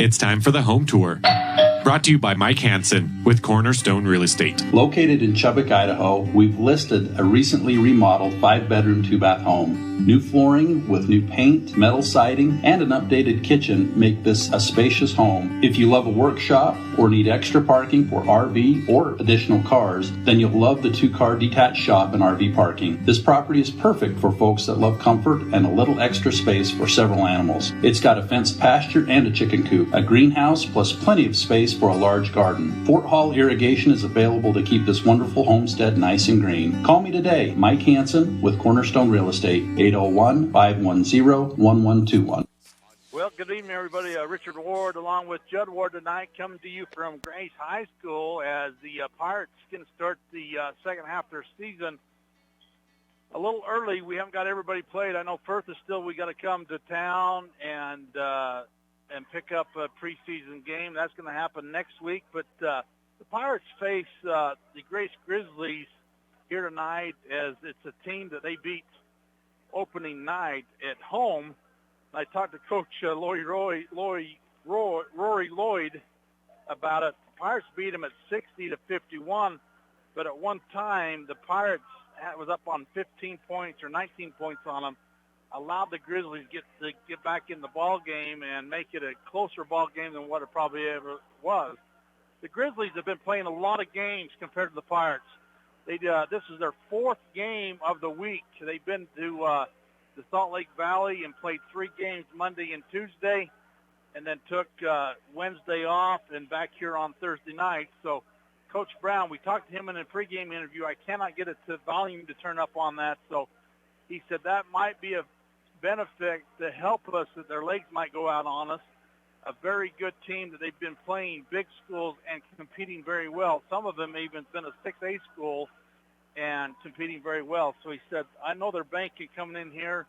It's time for the home tour. Brought to you by Mike Hansen with Cornerstone Real Estate. Located in Chubbuck, Idaho, we've listed a recently remodeled 5-bedroom, 2-bath home. New flooring with new paint, metal siding, and an updated kitchen make this a spacious home. If you love a workshop or need extra parking for RV or additional cars, then you'll love the 2-car detached shop and RV parking. This property is perfect for folks that love comfort and a little extra space for several animals. It's got a fenced pasture and a chicken coop, a greenhouse, plus plenty of space for a large garden. Fort Hall Irrigation is available to keep this wonderful homestead nice and green. Call me today, Mike Hansen with Cornerstone Real Estate, 801-510-1121. Well, good evening, everybody. Richard Ward along with Judd Ward tonight coming to you from Grace High School as the Pirates can start the second half of their season a little early. We haven't got everybody played. I know Firth is still, we got to come to town and pick up a preseason game. That's going to happen next week. But the Pirates face the Grace Grizzlies here tonight as it's a team that they beat opening night at home. I talked to Coach Rory Lloyd about it. The Pirates beat them at 60-51, but at one time the Pirates was up on 15 points or 19 points on them, allowed the Grizzlies get back in the ball game and make it a closer ball game than what it probably ever was. The Grizzlies have been playing a lot of games compared to the Pirates. This is their fourth game of the week. They've been to the Salt Lake Valley and played 3 games Monday and Tuesday, and then took Wednesday off and back here on Thursday night. So Coach Brown, we talked to him in a pregame interview. I cannot get it to volume to turn up on that. So he said that might be a benefit to help us, that their legs might go out on us. A very good team that they've been playing big schools and competing very well. Some of them even been a 6A school and competing very well. So he said, I know they're banking coming in here,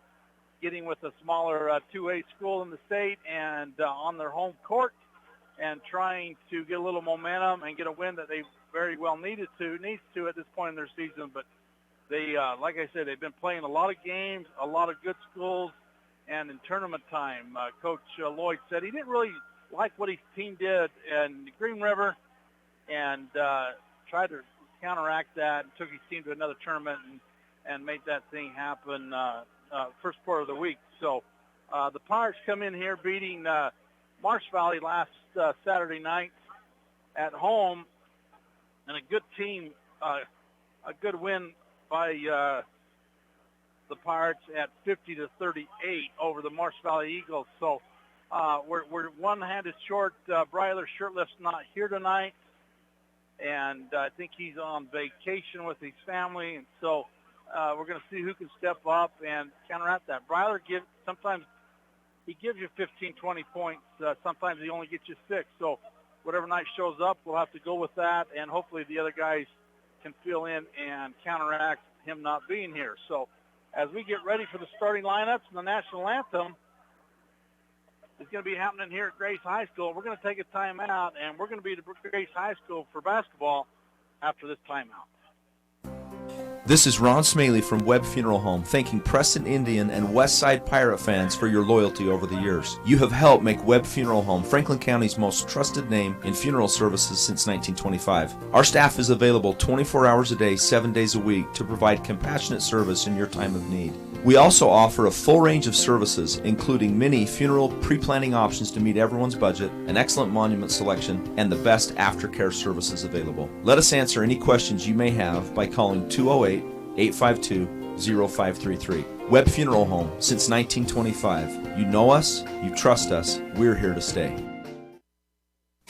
getting with a smaller 2A school in the state and on their home court and trying to get a little momentum and get a win that they very well needs to at this point in their season. But they, like I said, they've been playing a lot of games, a lot of good schools, and in tournament time, Coach Lloyd said he didn't really like what his team did in Green River and tried to counteract that and took his team to another tournament and made that thing happen first part of the week. So the Pirates come in here beating Marsh Valley last Saturday night at home, and a good team, a good win by the Pirates at 50-38 over the Marsh Valley Eagles. So we're one-handed short. Bryler Shirtlift's not here tonight, and I think he's on vacation with his family, and so we're going to see who can step up and counteract that. Bryler sometimes he gives you 15, 20 points. Sometimes he only gets you 6. So whatever night shows up, we'll have to go with that, and hopefully the other guys can fill in and counteract him not being here. So as we get ready for the starting lineups and the national anthem, it's going to be happening here at Grace High School. We're going to take a timeout, and we're going to be at Grace High School for basketball after this timeout. This is Ron Smaley from Webb Funeral Home, thanking Preston Indian and Westside Pirate fans for your loyalty over the years. You have helped make Webb Funeral Home Franklin County's most trusted name in funeral services since 1925. Our staff is available 24 hours a day, 7 days a week to provide compassionate service in your time of need. We also offer a full range of services, including many funeral pre-planning options to meet everyone's budget, an excellent monument selection, and the best aftercare services available. Let us answer any questions you may have by calling 208-852-0533. Webb Funeral Home, since 1925. You know us, you trust us, we're here to stay.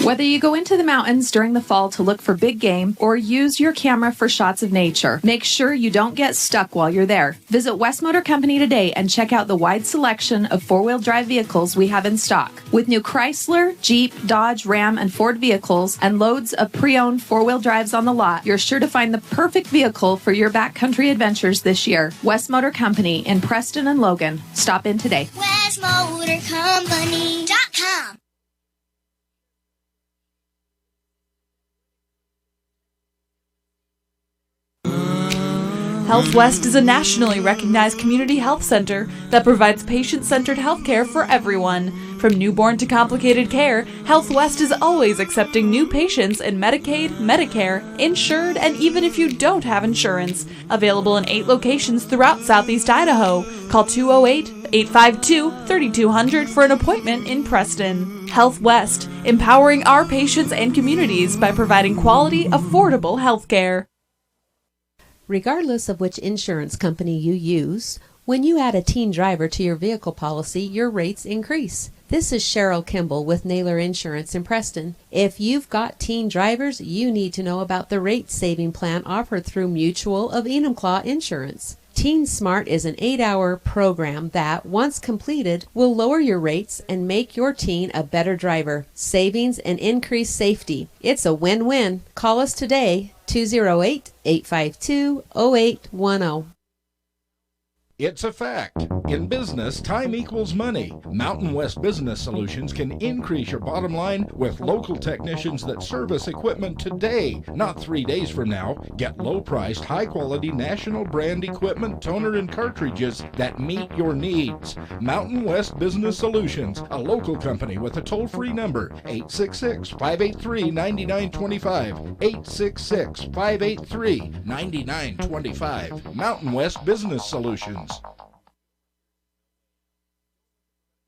Whether you go into the mountains during the fall to look for big game or use your camera for shots of nature, make sure you don't get stuck while you're there. Visit West Motor Company today and check out the wide selection of four-wheel drive vehicles we have in stock. With new Chrysler, Jeep, Dodge, Ram, and Ford vehicles and loads of pre-owned four-wheel drives on the lot, you're sure to find the perfect vehicle for your backcountry adventures this year. West Motor Company in Preston and Logan. Stop in today. WestMotorCompany.com. Health West is a nationally recognized community health center that provides patient-centered health care for everyone. From From newborn to complicated care, Health West is always accepting new patients in Medicaid, Medicare, insured, and even if you don't have insurance. Available in 8 locations throughout Southeast Idaho. Call 208-852-3200 for an appointment in Preston. Health West, empowering our patients and communities by providing quality, affordable health care. Regardless of which insurance company you use, when you add a teen driver to your vehicle policy, your rates increase. This is Cheryl Kimball with Naylor Insurance in Preston. If you've got teen drivers, you need to know about the rate-saving plan offered through Mutual of Enumclaw Insurance. Teen Smart is an 8-hour program that, once completed, will lower your rates and make your teen a better driver. Savings and increased safety. It's a win-win. Call us today, 208-852-0810. It's a fact. In business, time equals money. Mountain West Business Solutions can increase your bottom line with local technicians that service equipment today, not 3 days from now. Get low-priced, high-quality national brand equipment, toner, and cartridges that meet your needs. Mountain West Business Solutions, a local company with a toll-free number, 866-583-9925, 866-583-9925. Mountain West Business Solutions.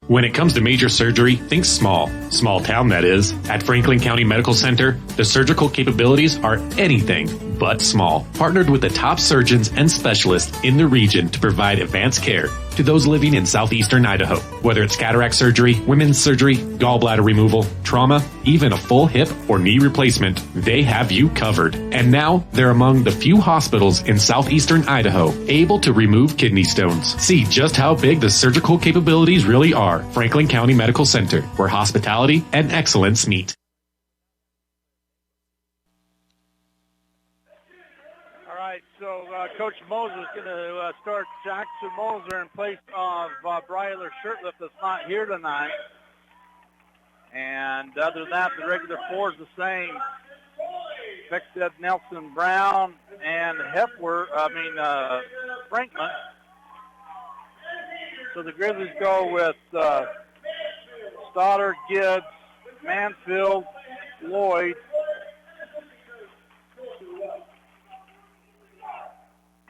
When it comes to major surgery, think small. Small town, that is. At Franklin County Medical Center, the surgical capabilities are anything but small. Partnered with the top surgeons and specialists in the region to provide advanced care to those living in southeastern Idaho. Whether it's cataract surgery, women's surgery, gallbladder removal, trauma, even a full hip or knee replacement, they have you covered. And now, they're among the few hospitals in southeastern Idaho able to remove kidney stones. See just how big the surgical capabilities really are. Franklin County Medical Center, where hospitality and excellence meet. All right, so Coach Moser is going to start Jackson Moser in place of Bryler Shirtliff that's not here tonight. And other than that, the regular four is the same. Beckstead, Nelson, Brown, and Frankman. So the Grizzlies go with Stoddard, Gibbs, Mansfield, Lloyd,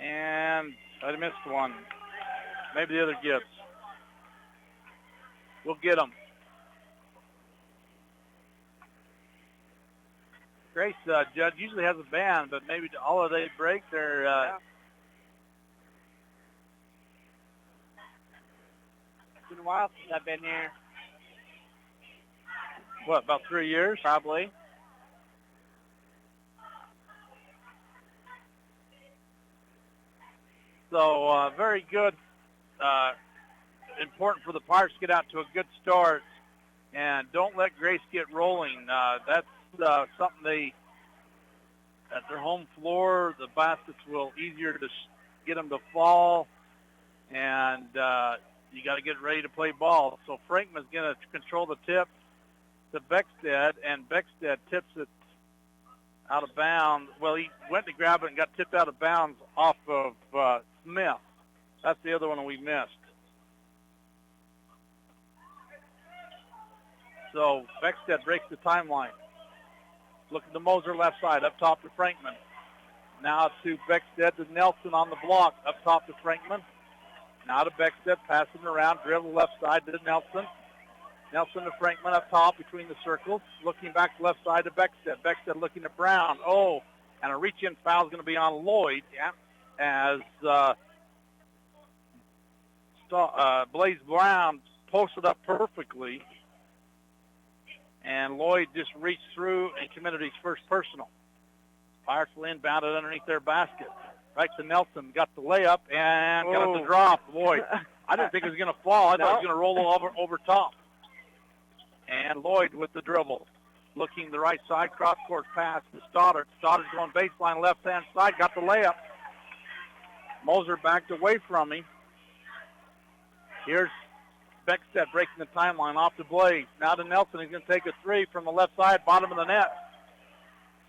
and I missed one. Maybe the other Gibbs. We'll get them. Grace Judd usually has a band, but maybe to holiday break, they're It's been a while since I've been here. What, about 3 years? Probably. So very good. Important for the Pirates to get out to a good start, and don't let Grace get rolling. That's something they, at their home floor, the baskets will easier to get them to fall, and you got to get ready to play ball. So Frankman's going to control the tip to Beckstead, and Beckstead tips it out of bounds. Well, he went to grab it and got tipped out of bounds off of Smith. That's the other one we missed. So Beckstead breaks the timeline. Looking to Moser left side, up top to Frankman. Now to Beckstead to Nelson on the block, up top to Frankman. Now to Beckstead, passing around, dribble left side to Nelson. Nelson to Frankman up top between the circles. Looking back left side to Beckstead. Beckstead looking to Brown. Oh, and a reach-in foul is going to be on Lloyd as Blaze Brown posted up perfectly. And Lloyd just reached through and committed his first personal. Pirates will inbound it underneath their basket. Right to Nelson, got the layup and got it to drop. Lloyd, I didn't think it was going to fall. I thought it was going to roll over top. And Lloyd with the dribble. Looking the right side, cross-court pass to Stoddard. Stoddard's going baseline left-hand side, got the layup. Moser backed away from him. Here's Beckstead breaking the timeline off to Blaze. Now to Nelson. He's going to take a three from the left side, bottom of the net.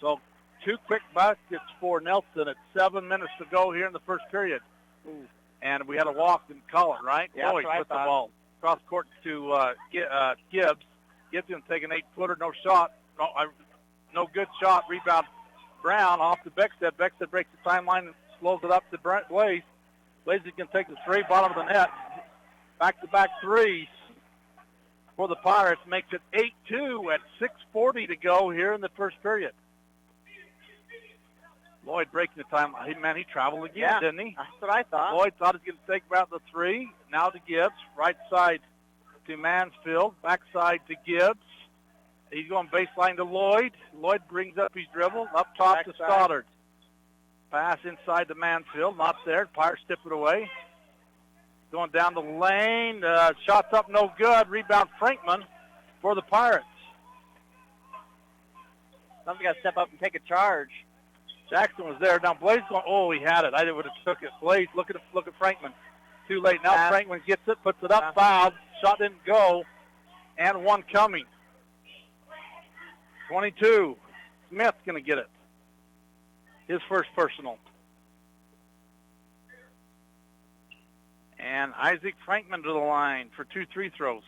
So 2 quick baskets for Nelson at 7 minutes to go here in the first period. Ooh. And we had a walk and call it, right? Yeah, Lloyd with the ball. cross court to Gibbs. Gibbs going to take an 8-footer, no shot. No good shot. Rebound Brown off to Beckstead. Beckstead breaks the timeline and slows it up to Blaze. Blaze is going to take the three, bottom of the net. Back-to-back threes for the Pirates. Makes it 8-2 at 6:40 to go here in the first period. Lloyd breaking the time. He traveled again, didn't he? That's what I thought. Lloyd thought he was going to take about the three. Now to Gibbs. Right side to Mansfield. Backside to Gibbs. He's going baseline to Lloyd. Lloyd brings up his dribble. Up top to Stoddard. Pass inside to Mansfield. Not there. Pirates tip it away. Going down the lane. Shots up, no good. Rebound Frankman for the Pirates. Somebody's got to step up and take a charge. Jackson was there. Now Blaze going. Oh, he had it. I would have took it. Blaze, look at Frankman. Too late. Now Frankman gets it, puts it up, fouled. Shot didn't go, and one coming. 22. Smith's going to get it. His first personal. And Isaac Frankman to the line for 2 free throws.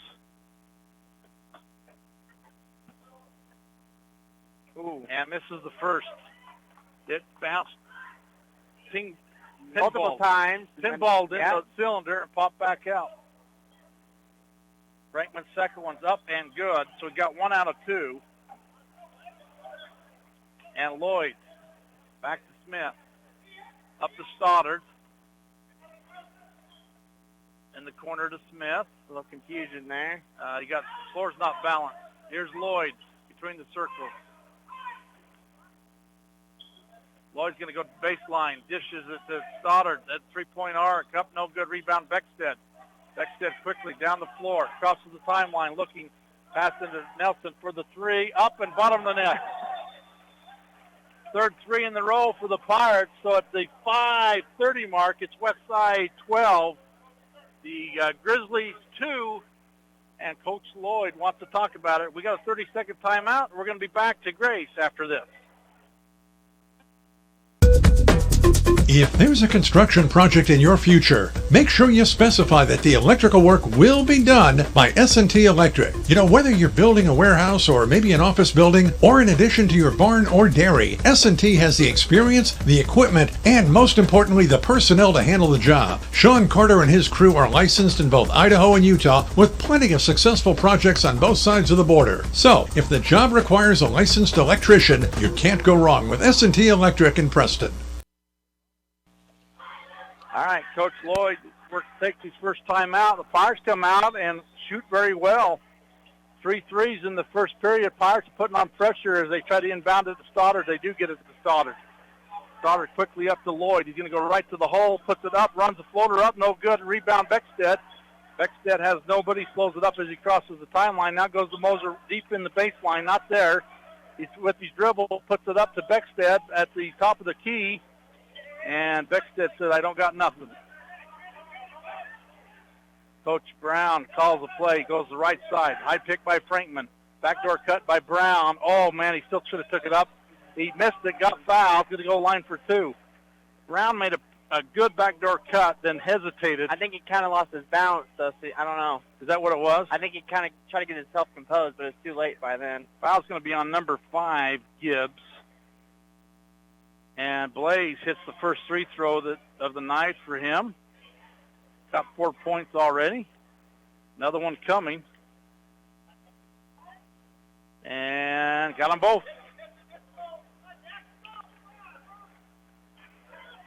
Ooh, and misses the first. It bounced multiple times. Pinballed into the cylinder and popped back out. Frankman's second one's up and good, so he got 1 out of 2. And Lloyd back to Smith. Up to Stoddard. In the corner to Smith. A little confusion there. You got the floor's not balanced. Here's Lloyd between the circles. Lloyd's going to go to baseline. Dishes it to Stoddard. That three-point arc. Up, no good. Rebound, Beckstead. Beckstead quickly down the floor. Crosses the timeline. Looking. Pass into Nelson for the three. Up and bottom of the net. Third three in the row for the Pirates. So at the 5:30 mark, it's Westside 12. The Grizzlies 2. And Coach Lloyd wants to talk about it. We got a 30-second timeout. We're going to be back to Grace after this. If there's a construction project in your future, make sure you specify that the electrical work will be done by S&T Electric. You know, whether you're building a warehouse or maybe an office building, or in addition to your barn or dairy, S&T has the experience, the equipment, and most importantly, the personnel to handle the job. Sean Carter and his crew are licensed in both Idaho and Utah with plenty of successful projects on both sides of the border. So, if the job requires a licensed electrician, you can't go wrong with S&T Electric in Preston. All right, Coach Lloyd takes his first time out. The Pirates come out and shoot very well. 3 threes in the first period. Pirates are putting on pressure as they try to inbound it to Stoddard. They do get it to Stoddard. Stoddard quickly up to Lloyd. He's going to go right to the hole, puts it up, runs the floater up, no good. Rebound Beckstead. Beckstead has nobody, slows it up as he crosses the timeline. Now goes to Moser deep in the baseline, not there. He's with his dribble, puts it up to Beckstead at the top of the key. And Beckstead said, I don't got nothing. Coach Brown calls the play, goes to the right side. High pick by Frankman. Backdoor cut by Brown. Oh, man, he still should have took it up. He missed it, got fouled, going to go line for 2. Brown made a good backdoor cut, then hesitated. I think he kind of lost his balance, though. See, I don't know. Is that what it was? I think he kind of tried to get himself composed, but it's too late by then. Foul's going to be on number 5, Gibbs. And Blaze hits the first free throw of the night for him. Got 4 points already. Another one coming. And got them both.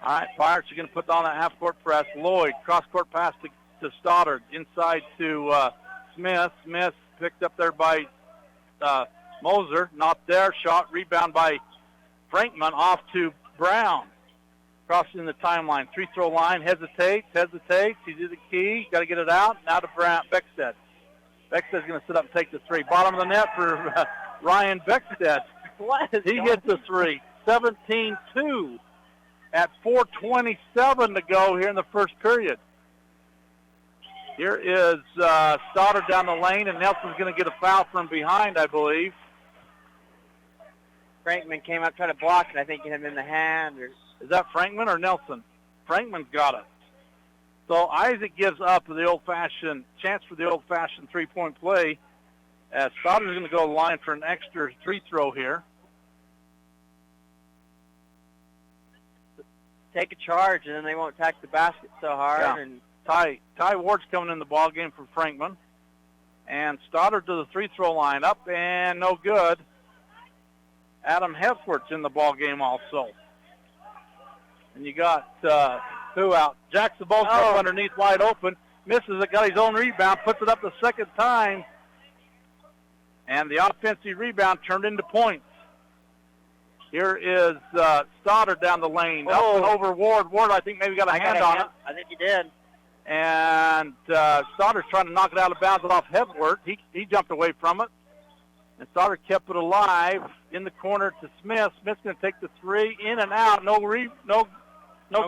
All right, Pirates are going to put on a half-court press. Lloyd, cross-court pass to Stoddard. Inside to Smith. Smith picked up there by Moser. Not there. Shot, rebound by Frankman off to Brown. Crossing the timeline. 3-throw line. Hesitates. He's at the key. Got to get it out. Now to Brown. Beckstead. Beckstead's going to sit up and take the three. Bottom of the net for Ryan Beckstead. He hit the three. 17-2 at 4:27 to go here in the first period. Here is Stoddard down the lane, and Nelson's going to get a foul from behind, I believe. Frankman came out, tried to block it. I think he hit him in the hand. Is that Frankman or Nelson? Frankman's got it. So Isaac gives up the old-fashioned chance for the old-fashioned three-point play, as Stoddard's going to go to the line for an extra free throw here. Take a charge, and then they won't attack the basket so hard. Yeah. And Ty Ward's coming in the ball game for Frankman. And Stoddard to the free throw line, up and no good. Adam Hepworth's in the ball game also. And you got who out? Jackson Bolstorff underneath wide open. Misses it, got his own rebound, puts it up the second time. And the offensive rebound turned into points. Here is Stoddard down the lane. Up and over Ward. Ward, I think, maybe got a hand on it. I think he did. And Stoddard's trying to knock it out of bounds off Hepworth. He jumped away from it. And Stoddard kept it alive in the corner to Smith. Smith's going to take the three, in and out. No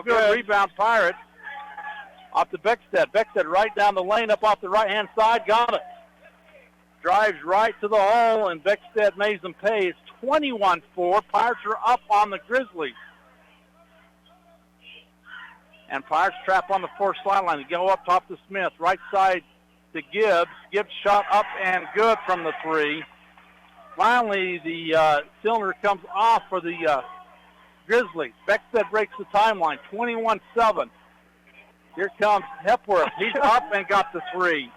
good. Rebound Pirates. Off to Beckstead. Beckstead right down the lane, up off the right-hand side. Got it. Drives right to the hole, and Beckstead makes them pay. It's 21-4. Pirates are up on the Grizzlies. And Pirates trap on the fourth sideline. They go up top to Smith. Right side to Gibbs. Gibbs shot up and good from the three. Finally, the cylinder comes off for the Grizzlies. Beckstead breaks the timeline. 21-7. Here comes Hepworth. He's up and got the three.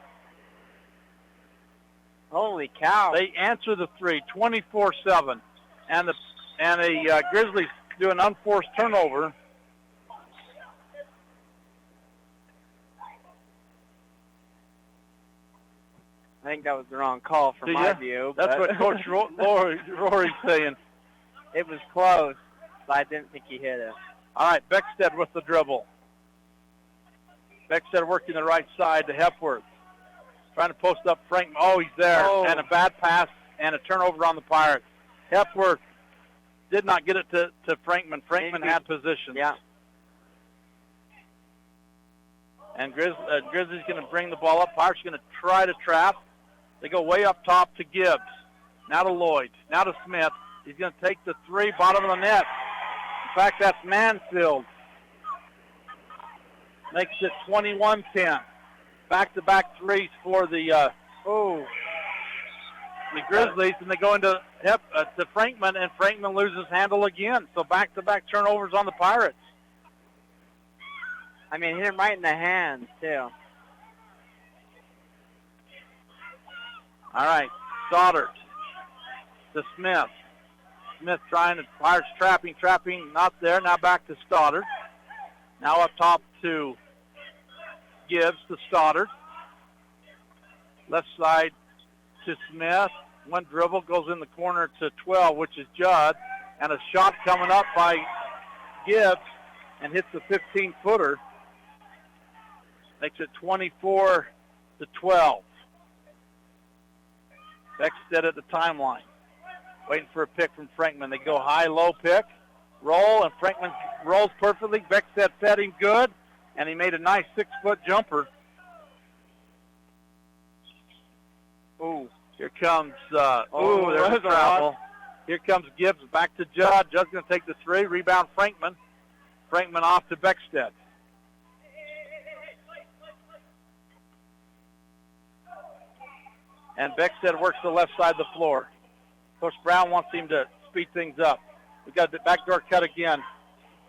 Holy cow. They answer the three, 24-7. And the Grizzlies do an unforced turnover. I think that was the wrong call from my view. That's what Coach Rory's saying. It was close, but I didn't think he hit it. All right, Beckstead with the dribble. Beckstead working the right side to Hepworth. Trying to post up Frank. Oh, he's there. Oh. And a bad pass and a turnover on the Pirates. Hepworth did not get it to Frankman. Frankman had position. Yeah. And Grizzlies going to bring the ball up. Pirates going to try to trap. They go way up top to Gibbs. Now to Lloyd. Now to Smith. He's going to take the three, bottom of the net. In fact, that's Mansfield. Makes it 21-10. Back-to-back threes for the Grizzlies, and they go into to Frankman, and Frankman loses handle again. So back-to-back turnovers on the Pirates. I mean, hit him right in the hands, too. All right, Stoddard to Smith. Smith trying to, Pirates trapping, not there. Now back to Stoddard. Now up top to Gibbs to Stoddard. Left side to Smith. One dribble goes in the corner to 12, which is Judd. And a shot coming up by Gibbs and hits the 15-footer. Makes it 24-12. Beckstead at the timeline. Waiting for a pick from Frankman. They go high, low pick. Roll, and Frankman rolls perfectly. Beckstead fed him good, and he made a nice 6-foot jumper. Ooh, here comes, there's a travel. Here comes Gibbs back to Judd. Judd's going to take the three. Rebound Frankman. Frankman off to Beckstead. And Beckstead works the left side of the floor. Coach Brown wants him to speed things up. We've got the backdoor cut again.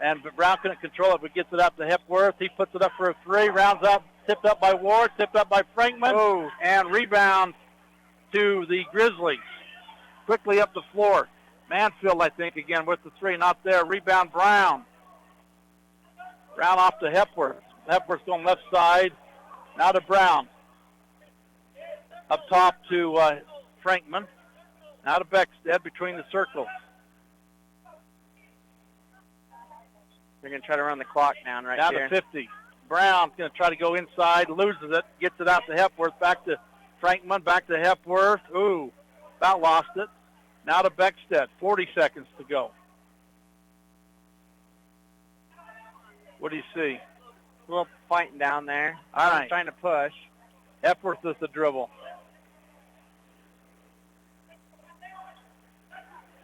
And Brown couldn't control it, but gets it up to Hepworth. He puts it up for a three. Rounds up, tipped up by Ward, tipped up by Frankman. And rebound to the Grizzlies. Quickly up the floor. Mansfield, I think, again with the three. Not there. Rebound Brown. Brown off to Hepworth. Hepworth's going left side. Now to Brown. Up top to Frankman. Now to Beckstead between the circles. They're going to try to run the clock down right down here. To 50. Brown's going to try to go inside, loses it, gets it out to Hepworth, back to Frankman, back to Hepworth. Ooh, about lost it. Now to Beckstead, 40 seconds to go. What do you see? A little fighting down there. All right. Trying to push. Hepworth is the dribble.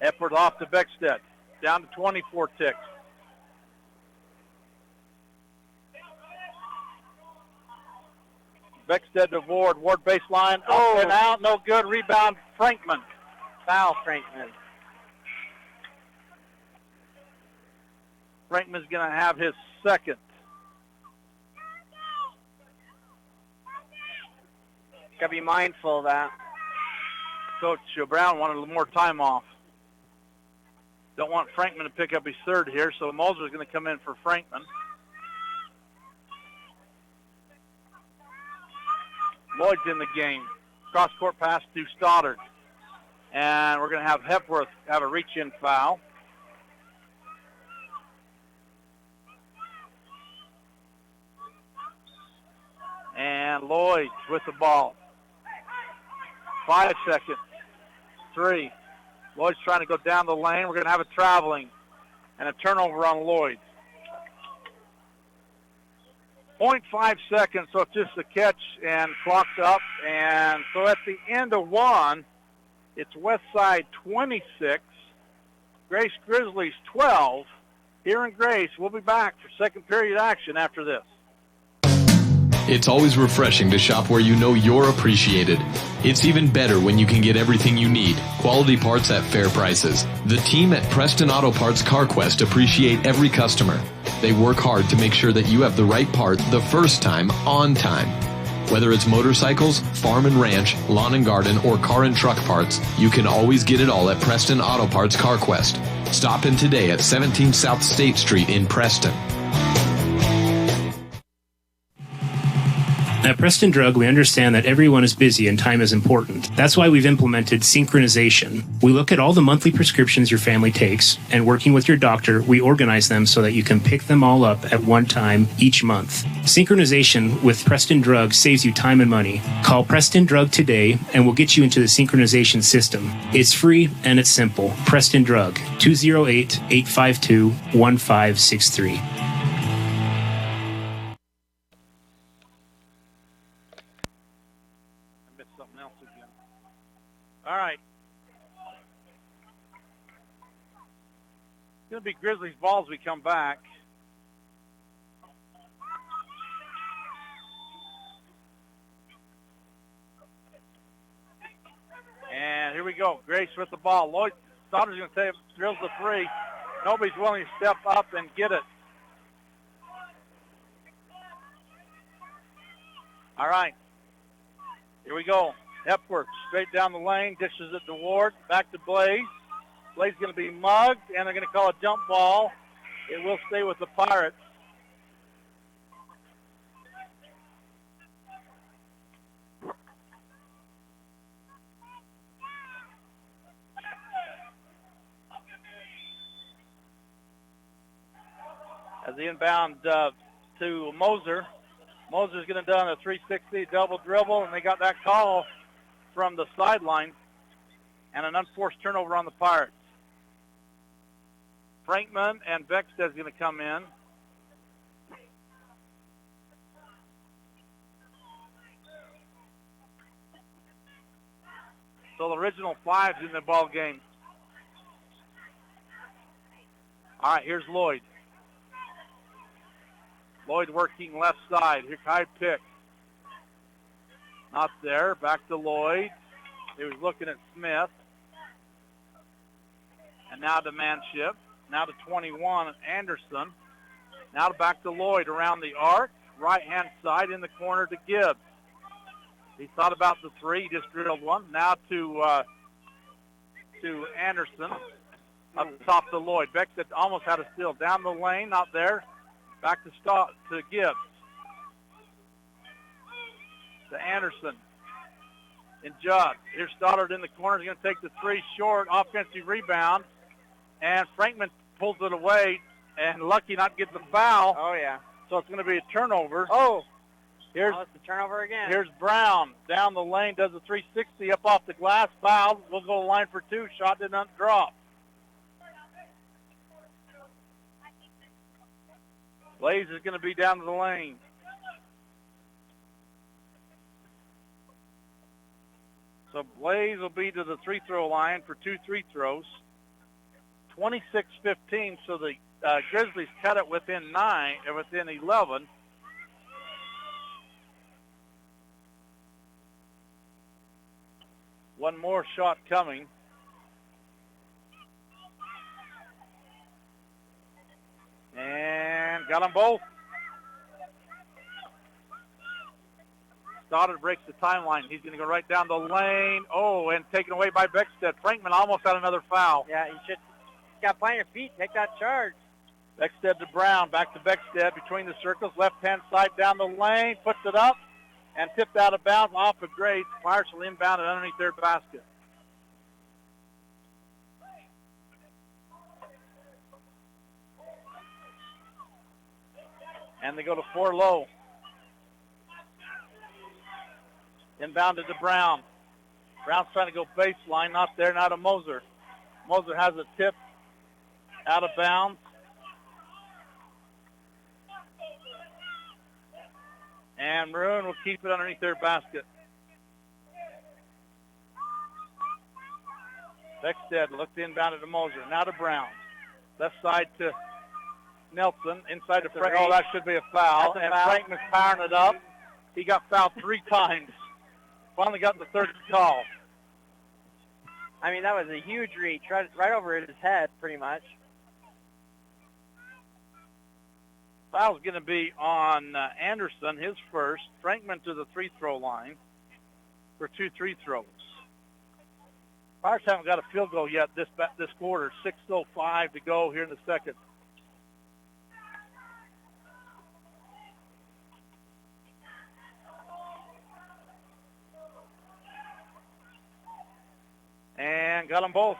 Hepworth off to Beckstead. Down to 24 ticks. Beckstead to Ward. Ward baseline. Up and out. No good. Rebound, Frankman. Foul, Frankman. Frankman's going to have his second. Got to be mindful of that. Coach Brown wanted a little more time off. Don't want Frankman to pick up his third here, so Moser's going to come in for Frankman. Lloyd's in the game. Cross-court pass to Stoddard. And we're going to have Hepworth have a reach-in foul. And Lloyd with the ball. 5 seconds. 3. Lloyd's trying to go down the lane. We're going to have a traveling and a turnover on Lloyd. 0.5 seconds, so it's just a catch and clocked up. And so at the end of 1, it's Westside 26, Grace Grizzlies 12. Here in Grace, we'll be back for second period action after this. It's always refreshing to shop where you know you're appreciated. It's even better when you can get everything you need. Quality parts at fair prices. The team at Preston Auto Parts CarQuest appreciate every customer. They work hard to make sure that you have the right part the first time, on time. Whether it's motorcycles, farm and ranch, lawn and garden, or car and truck parts, you can always get it all at Preston Auto Parts CarQuest. Stop in today at 17 South State Street in Preston. At Preston Drug, we understand that everyone is busy and time is important. That's why we've implemented synchronization. We look at all the monthly prescriptions your family takes, and working with your doctor, we organize them so that you can pick them all up at one time each month. Synchronization with Preston Drug saves you time and money. Call Preston Drug today, and we'll get you into the synchronization system. It's free and it's simple. Preston Drug, 208-852-1563. All right. It's going to be Grizzlies ball as we come back. And here we go. Grace with the ball. Lloyd Stoddard's going to say drills the 3. Nobody's willing to step up and get it. All right. Here we go. Hepworth straight down the lane, dishes it to Ward, back to Blaze. Blaze going to be mugged, and they're going to call a jump ball. It will stay with the Pirates. As the inbound to Moser. Moser's going to do a 360 double dribble, and they got that call from the sideline, and an unforced turnover on the Pirates. Frankman and Beckstead's going to come in. So the original 5's in the ball game. All right, here's Lloyd. Lloyd working left side. Here, high pick. Not there. Back to Lloyd. He was looking at Smith. And now to Manship. Now to 21, Anderson. Now back to Lloyd around the arc. Right-hand side in the corner to Gibbs. He thought about the 3. He just drilled one. Now to Anderson. Up top to Lloyd. Beckstead almost had a steal. Down the lane. Not there. Back to Gibbs. To Anderson. And Judd. Here's Stoddard in the corner. He's going to take the 3 short. Offensive rebound. And Frankman pulls it away. And lucky not getting the foul. Oh, yeah. So it's going to be a turnover. Oh. Here's it's a turnover again. Here's Brown. Down the lane. Does a 360 up off the glass. Fouled. We'll go line for 2. Shot did not drop. Blaze is going to be down to the lane. So Blaze will be to the free-throw line for 2 free throws. 26-15, so the Grizzlies cut it within 11. One more shot coming. And got them both. Stoddard breaks the timeline. He's going to go right down the lane. Oh, and taken away by Beckstead. Frankman almost had another foul. Yeah, he should. He's got plenty of feet. Take that charge. Beckstead to Brown. Back to Beckstead between the circles. Left-hand side down the lane. Puts it up and tipped out of bounds off of Grace. Pirates will inbound it underneath their basket. And they go to 4 low. Inbounded to Brown. Brown's trying to go baseline. Not there, now to Moser. Moser has a tip out of bounds. And Maroon will keep it underneath their basket. Beckstead looked inbounded to Moser. Now to Brown. Left side to Nelson. Inside to Frank. Oh, that should be a foul. And Frankman's powering it up. He got fouled 3 times. Finally got the third call. I mean, that was a huge reach, right over his head, pretty much. Foul's going to be on Anderson, his first. Frankman to the free throw line for 2 free throws. Pirates haven't got a field goal yet this quarter. 6:05 to go here in the second. And got them both.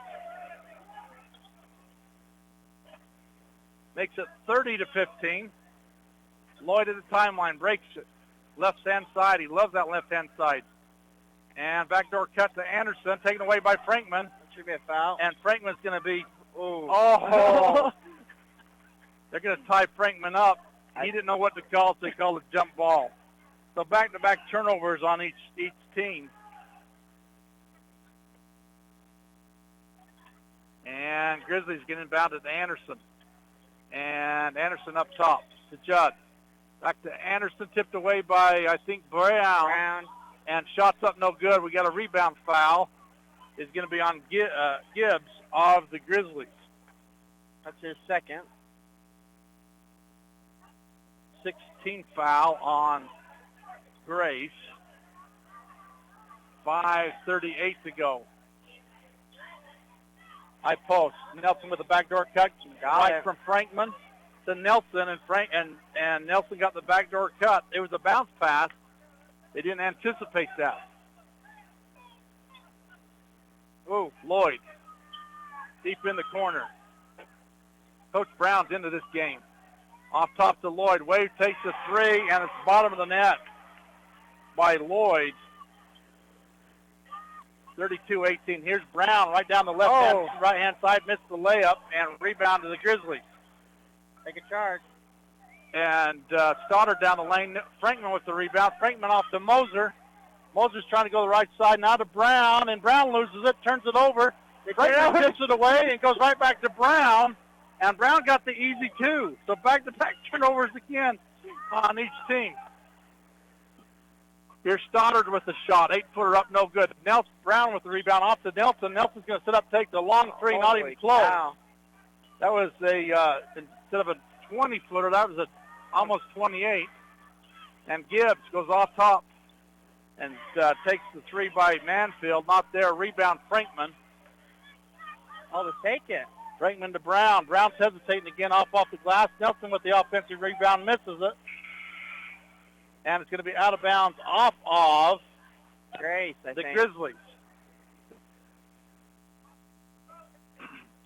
Makes it 30-15. Lloyd at the timeline, breaks it. Left-hand side. He loves that left-hand side. And backdoor cut to Anderson, taken away by Frankman. That should be a foul. And Frankman's going to be, oh. They're going to tie Frankman up. He didn't know what to call, so he called a jump ball. So back-to-back turnovers on each team. And Grizzlies get inbounded to Anderson. And Anderson up top to Judd. Back to Anderson, tipped away by, I think, Brown. And shots up no good. We got a rebound foul. It's going to be on Gibbs of the Grizzlies. That's his second. 16 foul on Grace. 5:38 to go. High post. Nelson with a backdoor cut. Right from Frankman to Nelson, and Nelson got the backdoor cut. It was a bounce pass. They didn't anticipate that. Ooh, Lloyd. Deep in the corner. Coach Brown's into this game. Off top to Lloyd. Wade takes a 3, and it's bottom of the net by Lloyd. 32-18. Here's Brown right down the right-hand side. Missed the layup and rebound to the Grizzlies. Take a charge. And Stoddard down the lane. Frankman with the rebound. Frankman off to Moser. Moser's trying to go the right side now to Brown, and Brown loses it, turns it over. Frankman tips it away and goes right back to Brown, and Brown got the easy 2. So back-to-back turnovers again on each team. Here's Stoddard with the shot. 8-footer up, no good. Nelson Brown with the rebound off to Nelson. Nelson's going to sit up, take the long 3, not even close. Cow. That was instead of a 20-footer, that was almost 28. And Gibbs goes off top and takes the 3 by Manfield. Not there. Rebound Frankman. Oh, to take it. Frankman to Brown. Brown's hesitating again off the glass. Nelson with the offensive rebound misses it. And it's going to be out of bounds off of Grace, I the think. Grizzlies.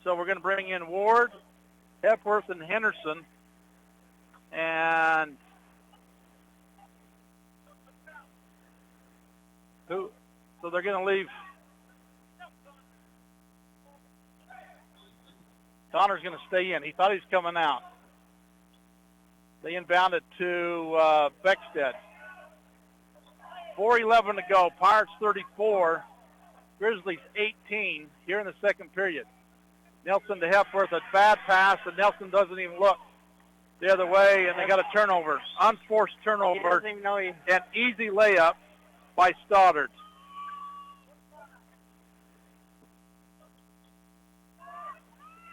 So we're going to bring in Ward, Hepworth, and Henderson. And so they're going to leave. Connor's going to stay in. He thought he was coming out. They inbound it to Beckstead. 4:11 to go. Pirates 34. Grizzlies 18 here in the second period. Nelson to Hepworth, a bad pass, and Nelson doesn't even look the other way, and they got a turnover. Unforced turnover. He doesn't even know An easy layup by Stoddard.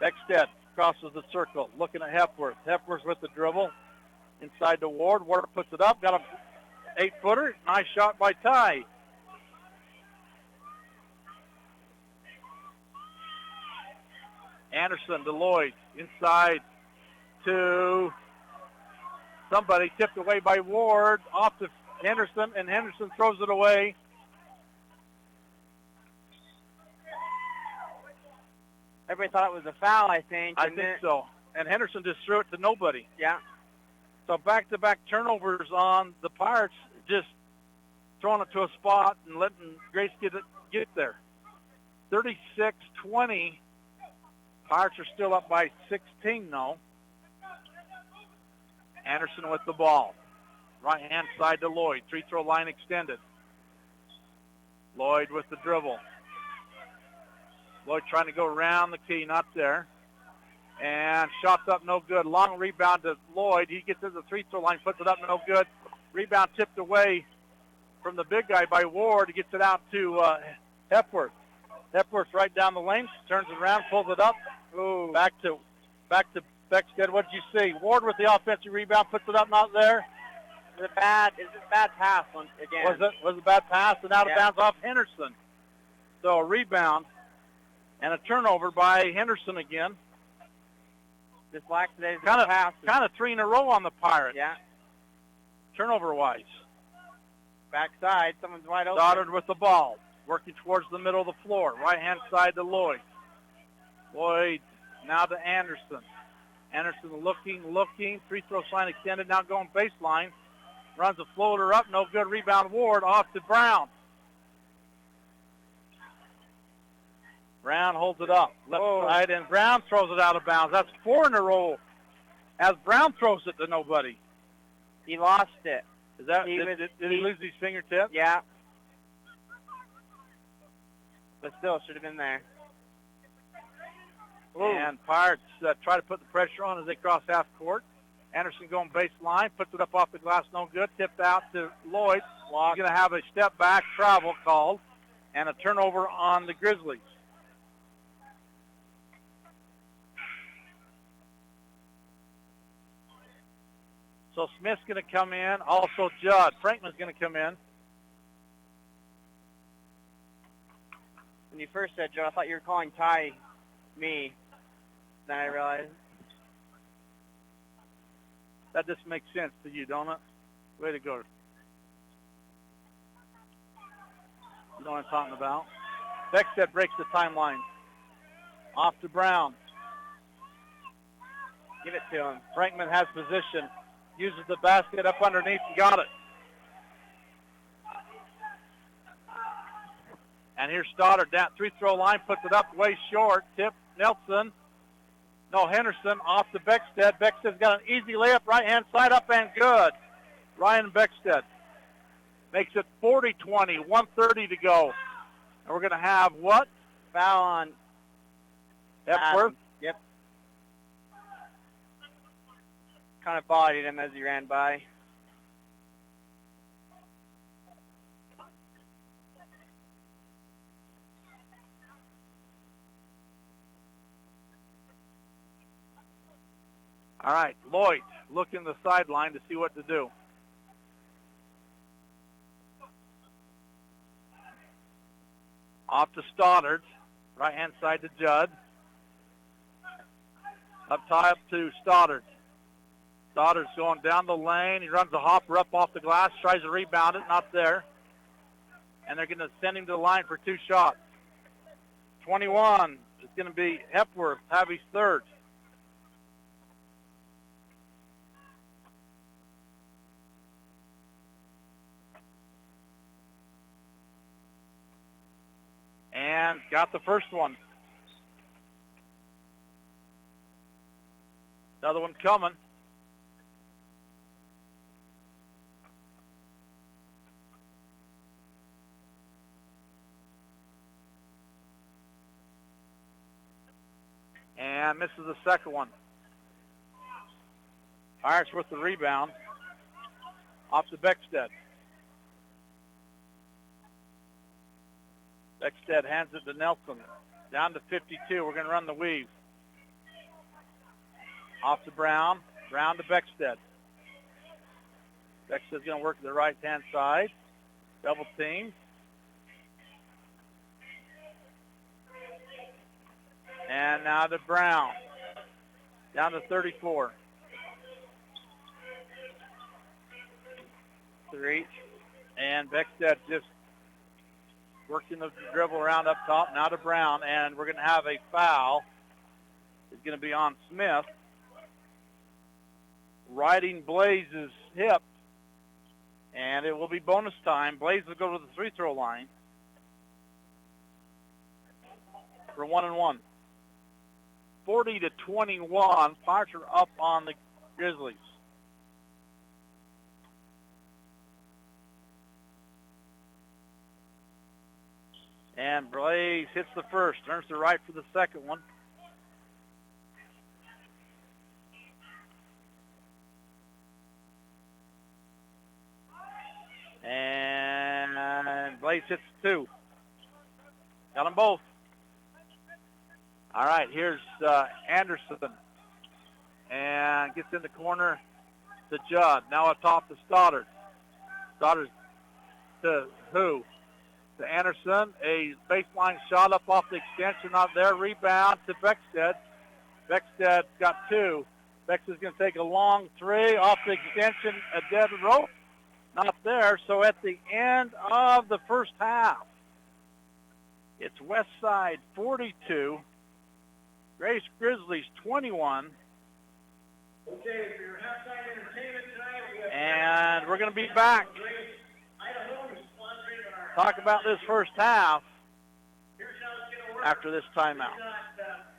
Beckstead crosses the circle, looking at Hepworth. Hepworth with the dribble. Inside to Ward. Ward puts it up. Got a 8-footer. Nice shot by Ty. Anderson to Lloyd. Inside to somebody. Tipped away by Ward. Off to Henderson, and Henderson throws it away. Everybody thought it was a foul, I think. I think so. And Henderson just threw it to nobody. Yeah. So back-to-back turnovers on the Pirates, just throwing it to a spot and letting Grace get there. 36-20. Pirates are still up by 16 now. Anderson with the ball. Right-hand side to Lloyd. Three-throw line extended. Lloyd with the dribble. Lloyd trying to go around the key, not there. And shots up, no good. Long rebound to Lloyd. He gets to the three-throw line, puts it up, no good. Rebound tipped away from the big guy by Ward. He gets it out to Hepworth. Hepworth right down the lane, turns it around, pulls it up. Ooh. Back to Beckstead. What did you see? Ward with the offensive rebound, puts it up, not there. Is it bad pass again? Was it a bad pass? And out of bounds off Henderson. So a rebound and a turnover by Henderson again. Just like today's pass. Kind of 3 in a row on the Pirates. Yeah. Turnover-wise. Backside, someone's wide open. Stoddard with the ball, working towards the middle of the floor. Right-hand side to Lloyd. Lloyd now to Anderson. Anderson looking. Free-throw sign extended, now going baseline. Runs a floater up, no good. Rebound Ward, off to Brown. Brown holds it up, left side, and Brown throws it out of bounds. That's 4 in a row as Brown throws it to nobody. He lost it. Is that did he lose his fingertip? Yeah. But still, should have been there. And Pirates try to put the pressure on as they cross half court. Anderson going baseline, puts it up off the glass, no good. Tipped out to Lloyd. He's going to have a step back travel called and a turnover on the Grizzlies. So Smith's going to come in. Also Judd. Franklin's going to come in. When you first said Joe, I thought you were calling Ty me. Then I realized. That just makes sense to you, don't it? Way to go. You know what I'm talking about. Beckstead breaks the timeline. Off to Brown. Give it to him. Frankman has position. Uses the basket up underneath and got it. And here's Stoddard down three-throw line, puts it up way short. Tip Nelson. No, Henderson off to Beckstead. Beckstead's got an easy layup, right-hand side up and good. Ryan Beckstead makes it 40-20, 1:30 to go. And we're going to have what? Foul on Hepworth? Yep. Kind of bodied him as he ran by. All right, Lloyd looking the sideline to see what to do. Off to Stoddard, right-hand side to Judd. Up top to Stoddard. Stoddard's going down the lane. He runs a hopper up off the glass, tries to rebound it, not there. And they're going to send him to the line for 2 shots. 21 is going to be Hepworth, have his third. And got the first one. Another one coming. And misses the second one. Pirates with the rebound. Off to Beckstead. Beckstead hands it to Nelson. Down to 52. We're going to run the weave. Off to Brown. Brown to Beckstead. Beckstead's going to work to the right-hand side. Double team. And now to Brown. Down to 34. To reach. And Beckstead just working the dribble around up top. Now to Brown. And we're going to have a foul. It's going to be on Smith. Riding Blaze's hip. And it will be bonus time. Blaze will go to the free throw line for 1-1. 40-21. Pirates are up on the Grizzlies. And Blaze hits the first. Turns to right for the second one. And Blaze hits two. Got them both. All right, here's Anderson. And gets in the corner to Judd. Now atop to Stoddard. Stoddard to who? To Anderson. A baseline shot up off the extension out there. Rebound to Beckstead. Beckstead got two. Beckstead's going to take a long three off the extension. A dead rope. Not there. So at the end of the first half, it's Westside 42. Grace Grizzlies 21. Okay, for your halftime entertainment tonight, and we're going to be back. Talk about this first half after this timeout.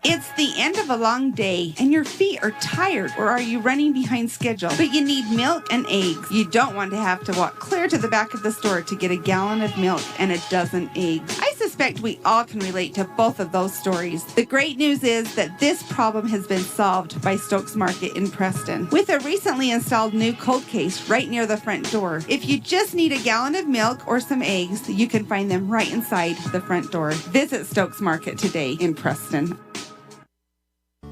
It's the end of a long day, and your feet are tired, or are you running behind schedule? But you need milk and eggs. You don't want to have to walk clear to the back of the store to get a gallon of milk and a dozen eggs. I suspect we all can relate to both of those stories. The great news is that this problem has been solved by Stokes Market in Preston, with a recently installed new cold case right near the front door. If you just need a gallon of milk or some eggs, you can find them right inside the front door. Visit Stokes Market today in Preston.